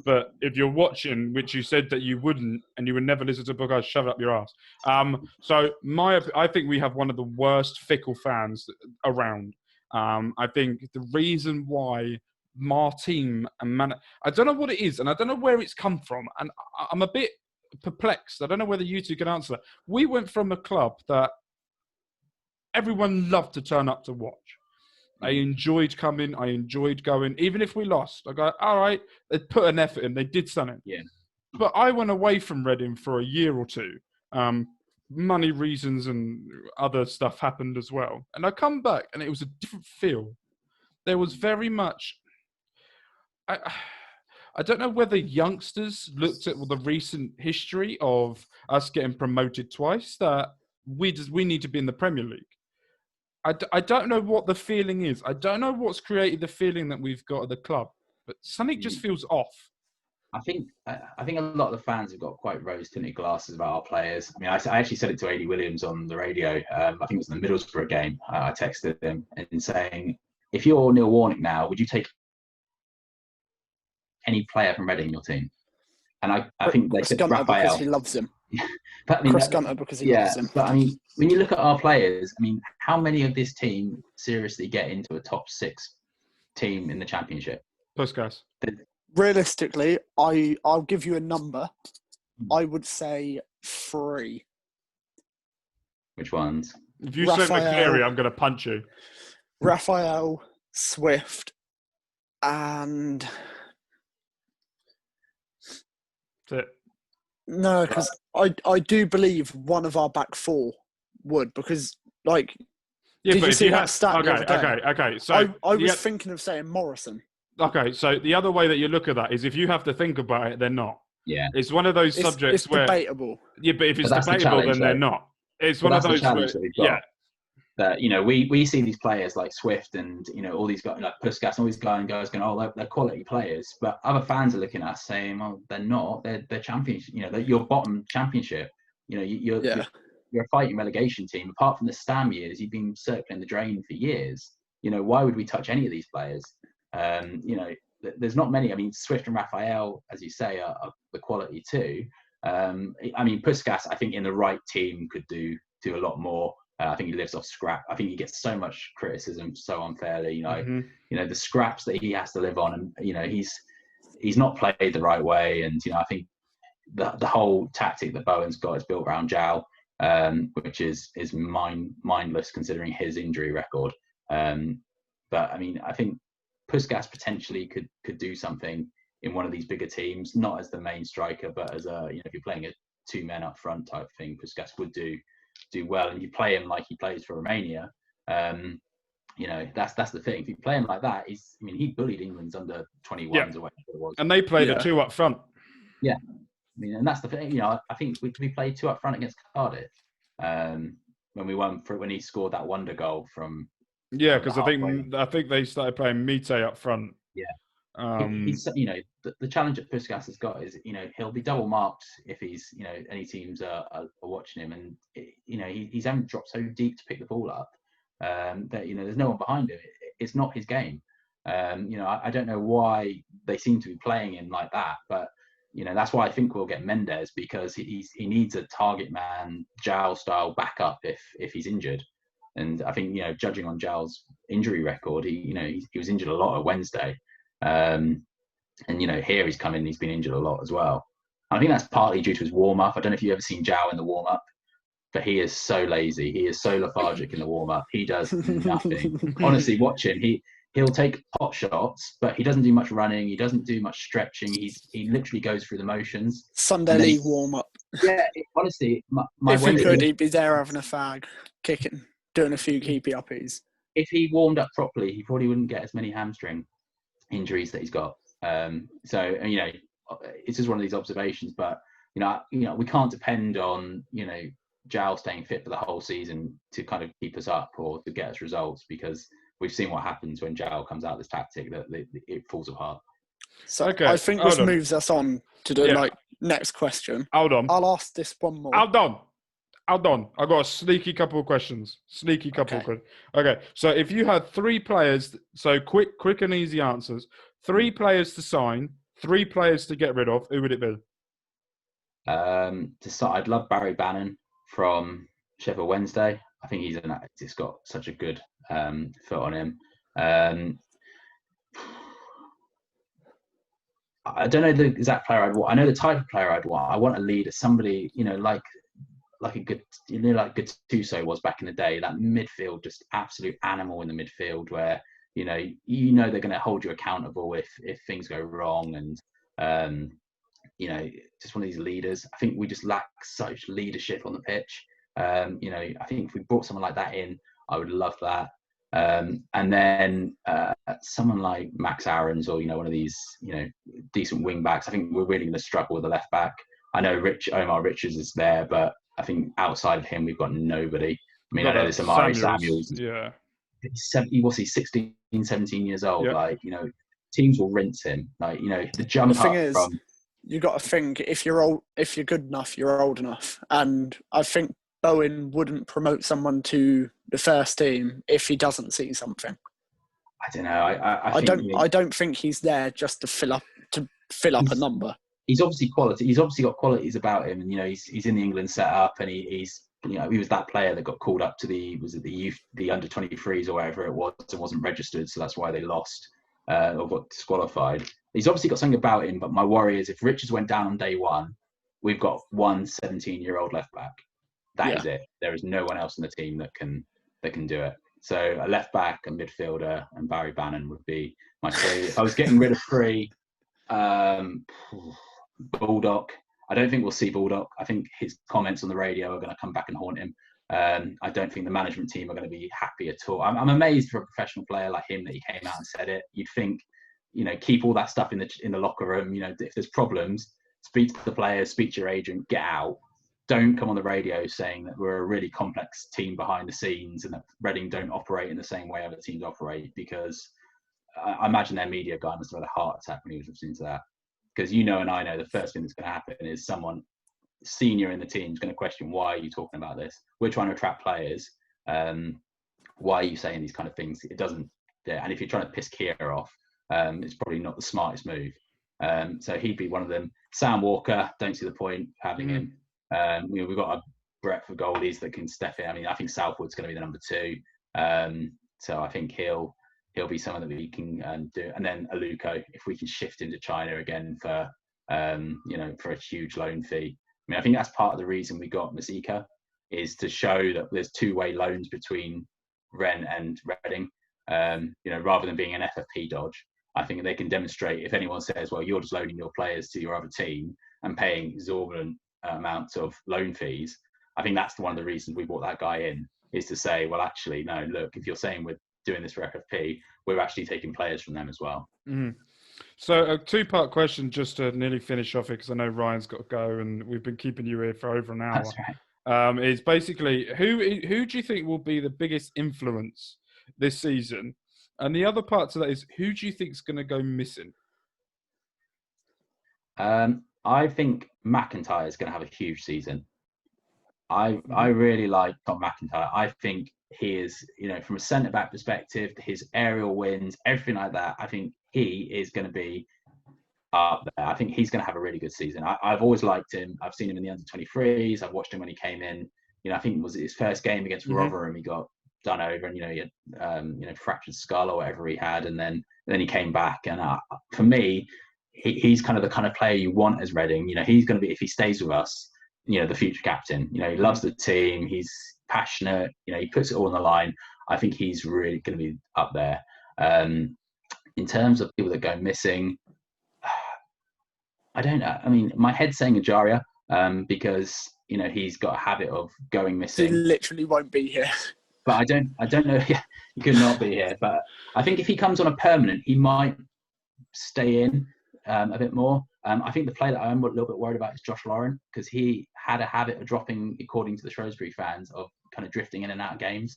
But if you're watching, which you said that you wouldn't, and you would never listen to a podcast, shove it up your ass. I think we have one of the worst fickle fans around. I think the reason why my team and I don't know what it is, and I don't know where it's come from, and I'm a bit perplexed. I don't know whether you two can answer that. We went from a club that everyone loved to turn up to watch. I enjoyed coming. I enjoyed going. Even if we lost, I go, all right, they put an effort in. They did something. Yeah. But I went away from Reading for a year or two. Money reasons and other stuff happened as well. And I come back and it was a different feel. There was very much... I don't know whether youngsters looked at the recent history of us getting promoted twice, that we need to be in the Premier League. I don't know what the feeling is. I don't know what's created the feeling that we've got at the club, but something just feels off. I think a lot of the fans have got quite rose-tinted glasses about our players. I mean, I actually said it to A.D. Williams on the radio. I think it was in the Middlesbrough game. I texted him and saying, if you're Neil Warnock now, would you take any player from Reading in your team? And I think they said Raphael. Because he loves him. But, I mean, Chris Gunter because he loves him. But I mean, when you look at our players, I mean, how many of this team seriously get into a top 6 team in the Championship? Puskas. Realistically, I'll give you a number. I would say 3. Which ones? If you say McCleary, I'm going to punch you. Raphael, Swift, and... That's it. No, because I do believe one of our back 4 would, because, like... Yeah, did but you if see you that stat the other day? Okay. So I was thinking of saying Morrison. Okay, so the other way that you look at that is if you have to think about it, they're not. Yeah. It's one of those subjects it's where... It's debatable. Yeah, but if it's debatable, then they're not. It's one of those where... Yeah. That, we see these players like Swift and, all these guys, like Puskas and all these guys going, oh, they're quality players. But other fans are looking at us saying, oh, they're not. They're championship. They're your bottom championship. You're a fighting relegation team. Apart from the Stam years, you've been circling the drain for years. Why would we touch any of these players? there's not many. I mean, Swift and Raphael, as you say, are the quality too. I mean, Puskas, I think in the right team could do a lot more. I think he lives off scrap. I think he gets so much criticism so unfairly. You know, the scraps that he has to live on, and you know, he's not played the right way. And you know, I think the whole tactic that Bowen's got is built around Jow, which is mindless considering his injury record. But I mean, I think Puskas potentially could do something in one of these bigger teams, not as the main striker, but as a, you know, if you're playing a 2 men up front type thing, Puskas would do well. And you play him like he plays for Romania. You know, that's the thing. If you play him like that, he bullied England's under 21s or whatever it was. And they played a 2 up front. Yeah. I mean, and that's the thing. You know, I think we played 2 up front against Cardiff when he scored that wonder goal from. Yeah, because I think they started playing Mite up front. Yeah. He's, you know, the challenge that Puskas has got is, you know, he'll be double marked if he's, you know, any teams are watching him, and you know, he's having to drop so deep to pick the ball up that, you know, there's no one behind him. It's not his game. You know, I don't know why they seem to be playing him like that, but you know, that's why I think we'll get Mendes, because he needs a target man, Jow style backup if he's injured. And I think, you know, judging on Jow's injury record, he was injured a lot at Wednesday. And, you know, here he's come in, he's been injured a lot as well. I think that's partly due to his warm-up. I don't know if you've ever seen Jow in the warm-up, but he is so lazy. He is so lethargic in the warm-up. He does nothing. Honestly, watch him. He'll take pot shots, but he doesn't do much running. He doesn't do much stretching. He literally goes through the motions. Sunday League warm-up. Yeah, honestly, if he could, he'd be there having a fag, kicking, doing a few keepy uppies. If he warmed up properly, he probably wouldn't get as many hamstring injuries that he's got. So, you know, it's just one of these observations. But you know, we can't depend on, you know, Jow staying fit for the whole season to kind of keep us up or to get us results, because we've seen what happens when Jow comes out of this tactic, that it falls apart. So okay, I think this moves us on to the next question. Hold on. I'll ask this one more. Hold on. I've got a sneaky couple of questions. Okay. So if you had 3 players, so quick and easy answers, 3 players to sign, 3 players to get rid of, who would it be? I'd love Barry Bannon from Sheffield Wednesday. I think he's got such a good foot on him. I don't know the exact player I'd want. I know the type of player I'd want. I want a leader, somebody, you know, like a good, you know, like Gattuso was back in the day. That midfield, just absolute animal in the midfield, where you know they're going to hold you accountable if things go wrong, and you know, just one of these leaders. I think we just lack such leadership on the pitch. You know, I think if we brought someone like that in, I would love that. And then someone like Max Aarons, or you know, one of these, you know, decent wing backs. I think we're really going to struggle with the left back. I know Omar Richards is there, but I think outside of him, we've got nobody. I mean, I know there's Amari Samuels. Yeah. He's 16, 17 years old. Yep. Like, you know, teams will rinse him. Like, you know, the jump the thing is, you got to think, if you're good enough, you're old enough. And I think Bowen wouldn't promote someone to the first team if he doesn't see something. I don't know. I don't think he's there just to fill up a number. He's obviously quality. He's obviously got qualities about him, and you know, he's in the England setup, and he's you know, he was that player that got called up to the youth, the under 23s or whatever it was, and wasn't registered, so that's why they lost or got disqualified. He's obviously got something about him, but my worry is if Richards went down on day one, we've got one 17-year-old left back. That is it. There is no one else in the team that can do it. So a left back, a midfielder, and Barry Bannon would be my 3. If I was getting rid of 3, Baldock. I don't think we'll see Baldock. I think his comments on the radio are going to come back and haunt him. I don't think the management team are going to be happy at all. I'm amazed for a professional player like him that he came out and said it. You'd think, you know, keep all that stuff in the locker room. You know, if there's problems, speak to the players, speak to your agent, get out. Don't come on the radio saying that we're a really complex team behind the scenes and that Reading don't operate in the same way other teams operate, because I imagine their media guy must have had a heart attack when he was listening to that. Because you know and I know the first thing that's going to happen is someone senior in the team is going to question, why are you talking about this? We're trying to attract players. Why are you saying these kind of things? It doesn't. Yeah. And if you're trying to piss Kier off, it's probably not the smartest move. So he'd be one of them. Sam Walker, don't see the point having him. We've got a breadth of goalies that can step in. I mean, I think Southwood's going to be the number 2. So I think he'll be someone that we can do. And then Aluko, if we can shift into China again for for a huge loan fee. I mean, I think that's part of the reason we got Masika, is to show that there's two-way loans between Rennes and Reading. Rather than being an FFP dodge, I think they can demonstrate, if anyone says, well, you're just loaning your players to your other team and paying exorbitant amounts of loan fees, I think that's one of the reasons we brought that guy in, is to say, well, actually, no, look, if you're saying we're doing this for FFP, we're actually taking players from them as well. So a 2-part question just to nearly finish off it, because I know Ryan's got to go and we've been keeping you here for over an hour. That's right. Is basically, who do you think will be the biggest influence this season? And the other part to that is, who do you think is going to go missing? I think McIntyre is going to have a huge season. I really like Tom McIntyre. I think he is, from a centre-back perspective, his aerial wins, everything like that, I think he is going to be up there. I think he's going to have a really good season. I've always liked him. I've seen him in the under-23s. I've watched him when he came in. I think it was his first game against Rotherham. He got done over, and he had fractured skull or whatever he had, and then he came back. And for me, he's kind of player you want as Reading. He's going to be, if he stays with us, the future captain. He loves the team. He's passionate. He puts it all on the line. I think he's really going to be up there. In terms of people that go missing, I don't know. I mean, my head's saying Ajaria, because he's got a habit of going missing. He literally won't be here. But I don't know. He could not be here. But I think if he comes on a permanent, he might stay in a bit more. I think the player that I am a little bit worried about is Josh Lauren, because he had a habit of dropping, according to the Shrewsbury fans, of kind of drifting in and out of games.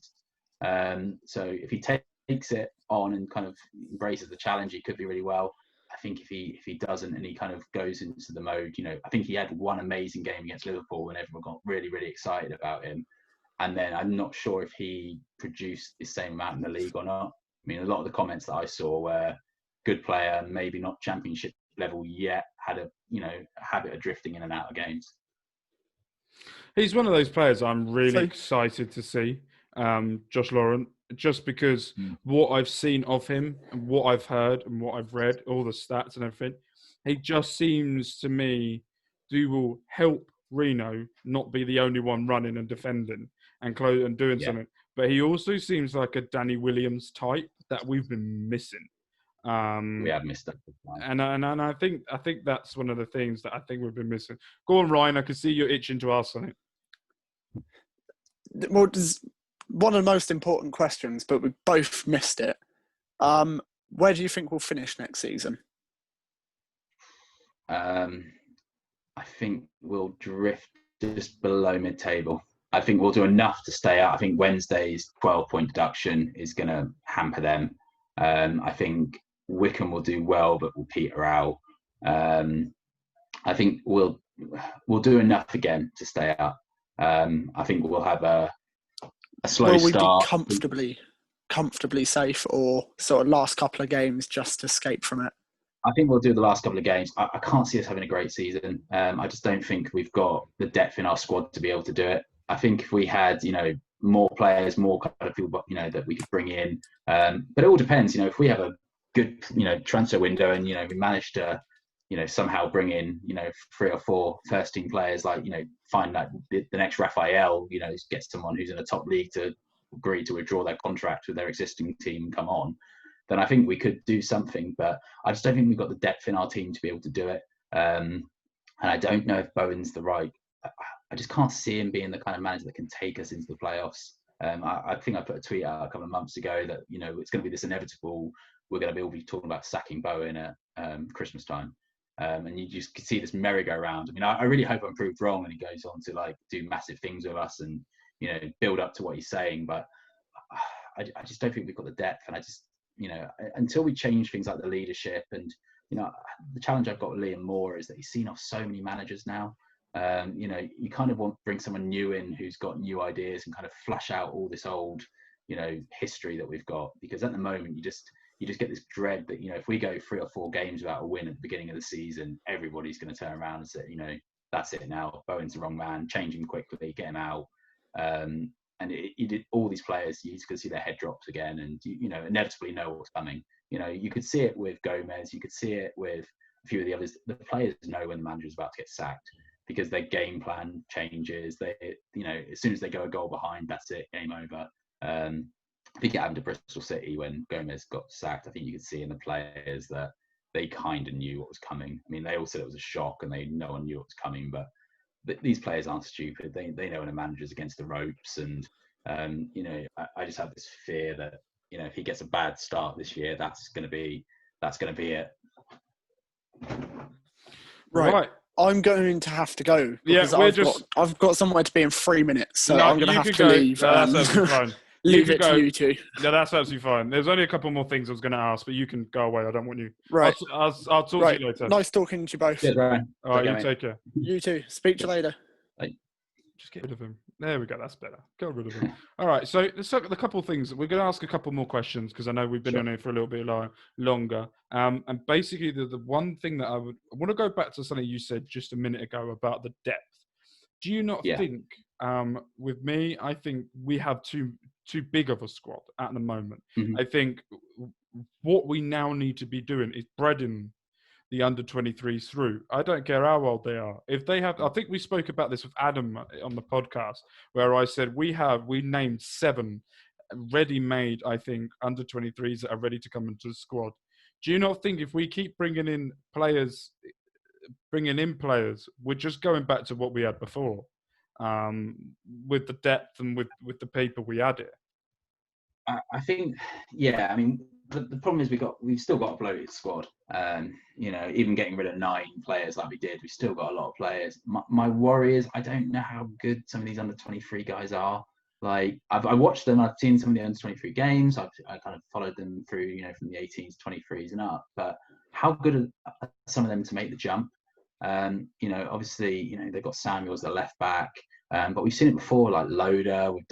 So if he takes it on and kind of embraces the challenge, he could be really well. I think if he doesn't and he kind of goes into the mode, I think he had one amazing game against Liverpool and everyone got really, really excited about him. And then I'm not sure if he produced the same amount in the league or not. I mean, a lot of the comments that I saw were good player, maybe not championship level yet, had a habit of drifting in and out of games. He's one of those players I'm really excited to see, Josh Lauren, just because what I've seen of him and what I've heard and what I've read, all the stats and everything, he just seems to me will help Reno not be the only one running and defending and doing something. But he also seems like a Danny Williams type that we've been missing. We have missed that. And I think that's one of the things that I think we've been missing. Go on, Ryan. I can see you're itching to ask something. Well, one of the most important questions, but we both missed it. Where do you think we'll finish next season? I think we'll drift just below mid-table. I think we'll do enough to stay out. I think Wednesday's 12-point deduction is going to hamper them. I think Wickham will do well, but will peter out. I think we'll do enough again to stay out. I think we'll have a slow start. Will we be comfortably safe, or sort of last couple of games just escape from it? I think we'll do the last couple of games. I can't see us having a great season. I just don't think we've got the depth in our squad to be able to do it. I think if we had, more players, more kind of people, that we could bring in. But it all depends, if we have a good, transfer window and, we manage to, somehow bring in, 3 or 4 first team players, like, find that the next Raphael, get someone who's in a top league to agree to withdraw their contract with their existing team and come on, then I think we could do something. But I just don't think we've got the depth in our team to be able to do it. And I don't know if Bowen's the right. I just can't see him being the kind of manager that can take us into the playoffs. I think I put a tweet out a couple of months ago that, it's going to be this inevitable. We're going to be all talking about sacking Bowen at Christmas time. And you just see this merry-go-round. I mean, I really hope I'm proved wrong and he goes on to do massive things with us and, build up to what he's saying. But I just don't think we've got the depth. And I just, until we change things like the leadership and, the challenge I've got with Liam Moore is that he's seen off so many managers now. You kind of want to bring someone new in who's got new ideas and kind of flush out all this old, history that we've got. Because at the moment, you just get this dread that, if we go 3 or 4 games without a win at the beginning of the season, everybody's going to turn around and say, that's it now. Bowen's the wrong man. Change him quickly. Get him out. And you did all these players. You could see their head drops again, and inevitably know what's coming. You could see it with Gomez. You could see it with a few of the others. The players know when the manager's about to get sacked because their game plan changes. They, as soon as they go a goal behind, that's it. Game over. I think it happened to Bristol City when Gomez got sacked. I think you could see in the players that they kind of knew what was coming. I mean, they all said it was a shock, and no one knew what was coming. But these players aren't stupid. They know when a manager's against the ropes. And I just have this fear that if he gets a bad start this year, that's going to be it. Right. I'm going to have to go because I've got somewhere to be in 3 minutes, so I'm going to have to leave. No, that's absolutely fine. Leave it to you two. No, that's absolutely fine. There's only a couple more things I was going to ask, but you can go away. I don't want you. Right. I'll talk to you later. Nice talking to you both. Yeah, right. All right, you take care. You too. Speak to you later. Just get rid of him. There we go. That's better. Get rid of him. All right. So let's look at the couple of things. We're going to ask a couple more questions because I know we've been on here for a little bit longer. And basically, the one thing that I want to go back to something you said just a minute ago about the depth. Do you not think, with me, I think we have too big of a squad at the moment. Mm-hmm. I think what we now need to be doing is breading the under-23s through. I don't care how old they are. If they have, I think we spoke about this with Adam on the podcast, where I said we named 7 ready-made, I think, under-23s that are ready to come into the squad. Do you not think if we keep bringing in players, we're just going back to what we had before, with the depth and with the people we added? I think, I mean, the problem is we've still got a bloated squad. Even getting rid of 9 players like we did, we've still got a lot of players. My worry is I don't know how good some of these under-23 guys are. Like I watched them, I've seen some of the under-23 games. I kind of followed them through, from the 18s, 23s and up. But how good are some of them to make the jump? Obviously, they've got Samuel as the left back. But we've seen it before, like Loader, with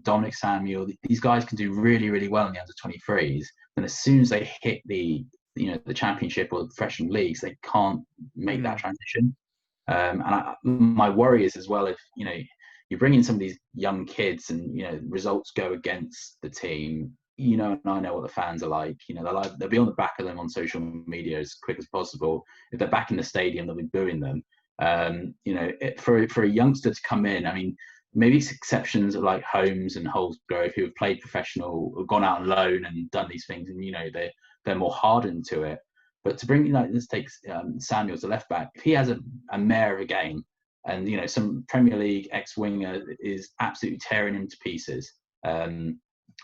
Dominic Samuel. These guys can do really, really well in the under-23s. And as soon as they hit the championship or the professional leagues, they can't make that transition. My worry is as well, if you bring in some of these young kids and results go against the team. And I know what the fans are like. They'll be on the back of them on social media as quick as possible. If they're back in the stadium, they'll be booing them. For a youngster to come in, I mean, maybe it's exceptions like Holmes and Holsgrove who have played professional, have gone out on loan and done these things, and they're more hardened to it. But to bring, let's take Samuel as a left back. If he has a mare of a game, and some Premier League ex-winger is absolutely tearing him to pieces,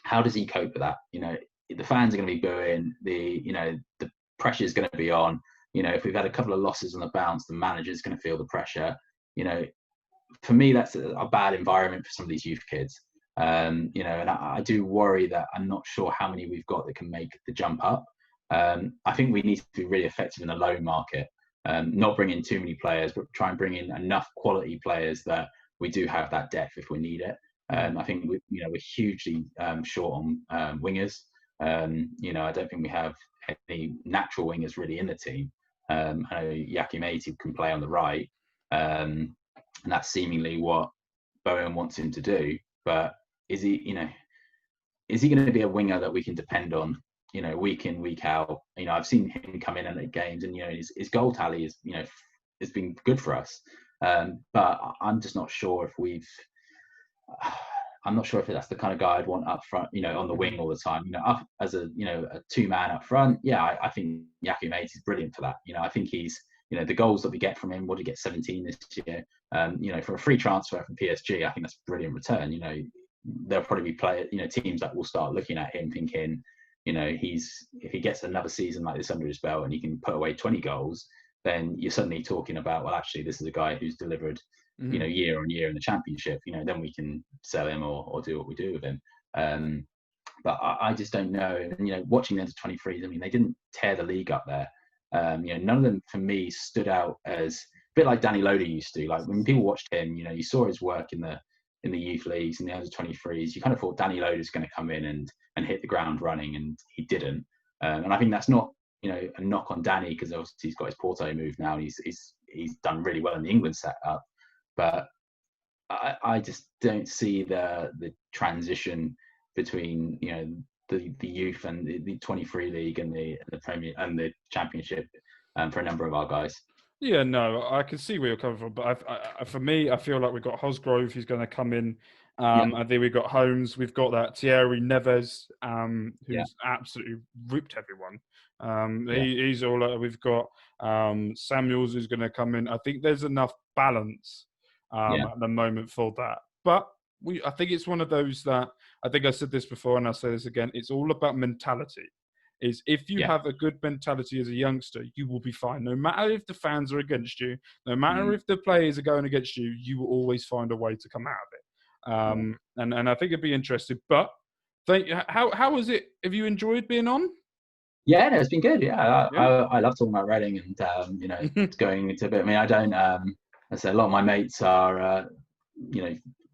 how does he cope with that? The fans are going to be booing. The pressure is going to be on. If we've had a couple of losses on the bounce, the manager's going to feel the pressure. For me, that's a bad environment for some of these youth kids. And I do worry that I'm not sure how many we've got that can make the jump up. I think we need to be really effective in the loan market, not bring in too many players, but try and bring in enough quality players that we do have that depth if we need it. I think we're hugely short on wingers. I don't think we have any natural wingers really in the team. I know Yaki Matey can play on the right, and that's seemingly what Bowen wants him to do. But is he going to be a winger that we can depend on, week in, week out? I've seen him come in at games, and his goal tally is, has been good for us. But I'm just not sure if I'm not sure if that's the kind of guy I'd want up front, on the wing all the time. Up as a 2-man up front. Yeah, I think Yaki Matey is brilliant for that. I think he's, the goals that we get from him. What did he get? 17 this year. For a free transfer from PSG, I think that's a brilliant return. There'll probably be teams that will start looking at him thinking, if he gets another season like this under his belt and he can put away 20 goals, then you're suddenly talking about, well, actually, this is a guy who's delivered, year on year in the championship. Then we can sell him or do what we do with him. But I just don't know. And, watching the under-23s, I mean, they didn't tear the league up there. None of them, for me, stood out as a bit like Danny Loader used to. Like when people watched him, you saw his work in the youth leagues, in the under-23s. You kind of thought Danny Loader's going to come in and hit the ground running, and he didn't. And I think that's not, a knock on Danny, because obviously he's got his Porto move now, and he's done really well in the England setup. But I just don't see the transition between the youth and the 23 league and the Premier and the Championship for a number of our guys. Yeah, no, I can see where you're coming from, but for me, I feel like we've got Hosgrove who's going to come in. I think we've got Holmes, we've got that Thierry Neves, who's absolutely ripped everyone. He's all. We've got Samuels who's going to come in. I think there's enough balance at the moment for that. But I think it's one of those that I think I said this before, and I'll say this again. It's all about mentality. Is if you have a good mentality as a youngster, you will be fine. No matter if the fans are against you, no matter if the players are going against you, you will always find a way to come out of it. And I think it'd be interesting. But how was it? Have you enjoyed being on? Yeah, no, it's been good. Yeah, I love talking about Reading, and it's going into a bit. I mean, I don't. I say a lot of my mates are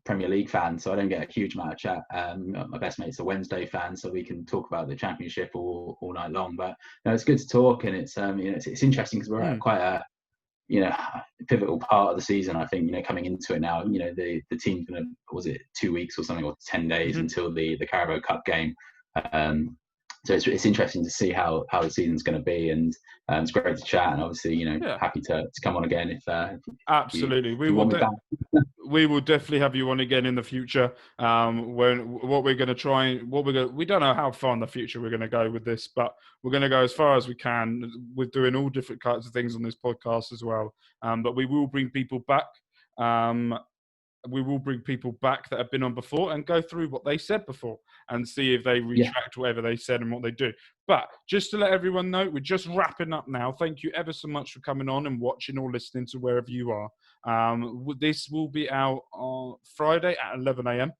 Premier League fans, so I don't get a huge amount of chat. My best mate's a Wednesday fan, so we can talk about the Championship all night long. But it's good to talk, and it's it's interesting because we're at quite a pivotal part of the season. I think coming into it now, the team's gonna, was it 2 weeks or something, or 10 days until the Carabao Cup game. So it's interesting to see how the season's going to be, and it's great to chat, and obviously happy to come on again if absolutely if you want me back. We will definitely have you on again in the future. We don't know how far in the future we're going to go with this, but we're going to go as far as we can with doing all different kinds of things on this podcast as well. But we will bring people back. We will bring people back that have been on before and go through what they said before and see if they retract whatever they said and what they do. But just to let everyone know, we're just wrapping up now. Thank you ever so much for coming on and watching or listening to wherever you are. This will be out on Friday at 11 a.m.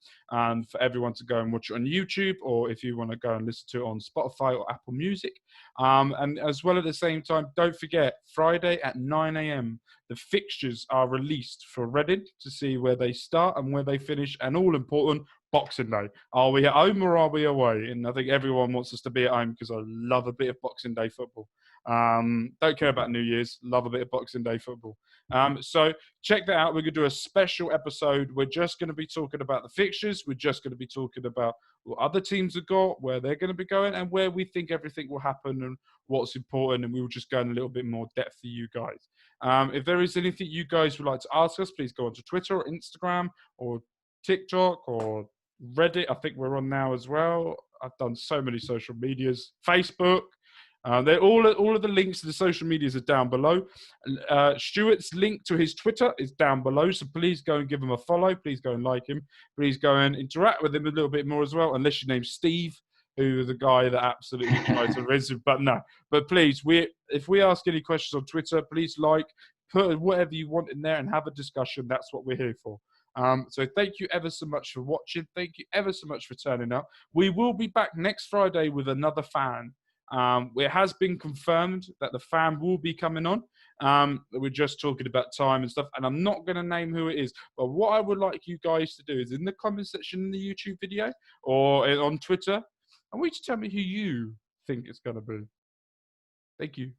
For everyone to go and watch it on YouTube, or if you want to go and listen to it on Spotify or Apple Music. And as well at the same time, don't forget, Friday at 9 a.m., the fixtures are released for Reading to see where they start and where they finish, and all important, Boxing Day. Are we at home or are we away? And I think everyone wants us to be at home because I love a bit of Boxing Day football. Don't care about New Year's. Love a bit of Boxing Day football. So check that out. We're going to do a special episode. We're just going to be talking about the fixtures. We're just going to be talking about what other teams have got, where they're going to be going, and where we think everything will happen and what's important. And we will just go in a little bit more depth for you guys. If there is anything you guys would like to ask us, please go onto Twitter or Instagram or TikTok or Reddit. I think we're on now as well. I've done so many social medias. Facebook. They're all of the links to the social medias are down below. Stuart's link to his Twitter is down below, so please go and give him a follow. Please go and like him. Please go and interact with him a little bit more as well, unless your name's Steve, who is the guy that absolutely tries to raise it. But no. But please, if we ask any questions on Twitter, please put whatever you want in there and have a discussion. That's what we're here for. So thank you ever so much for watching. Thank you ever so much for turning up. We will be back next Friday with another fan. It has been confirmed that the fan will be coming on. We're just talking about time and stuff, and I'm not going to name who it is. But what I would like you guys to do is in the comment section in the YouTube video or on Twitter, I want you to tell me who you think it's going to be. Thank you.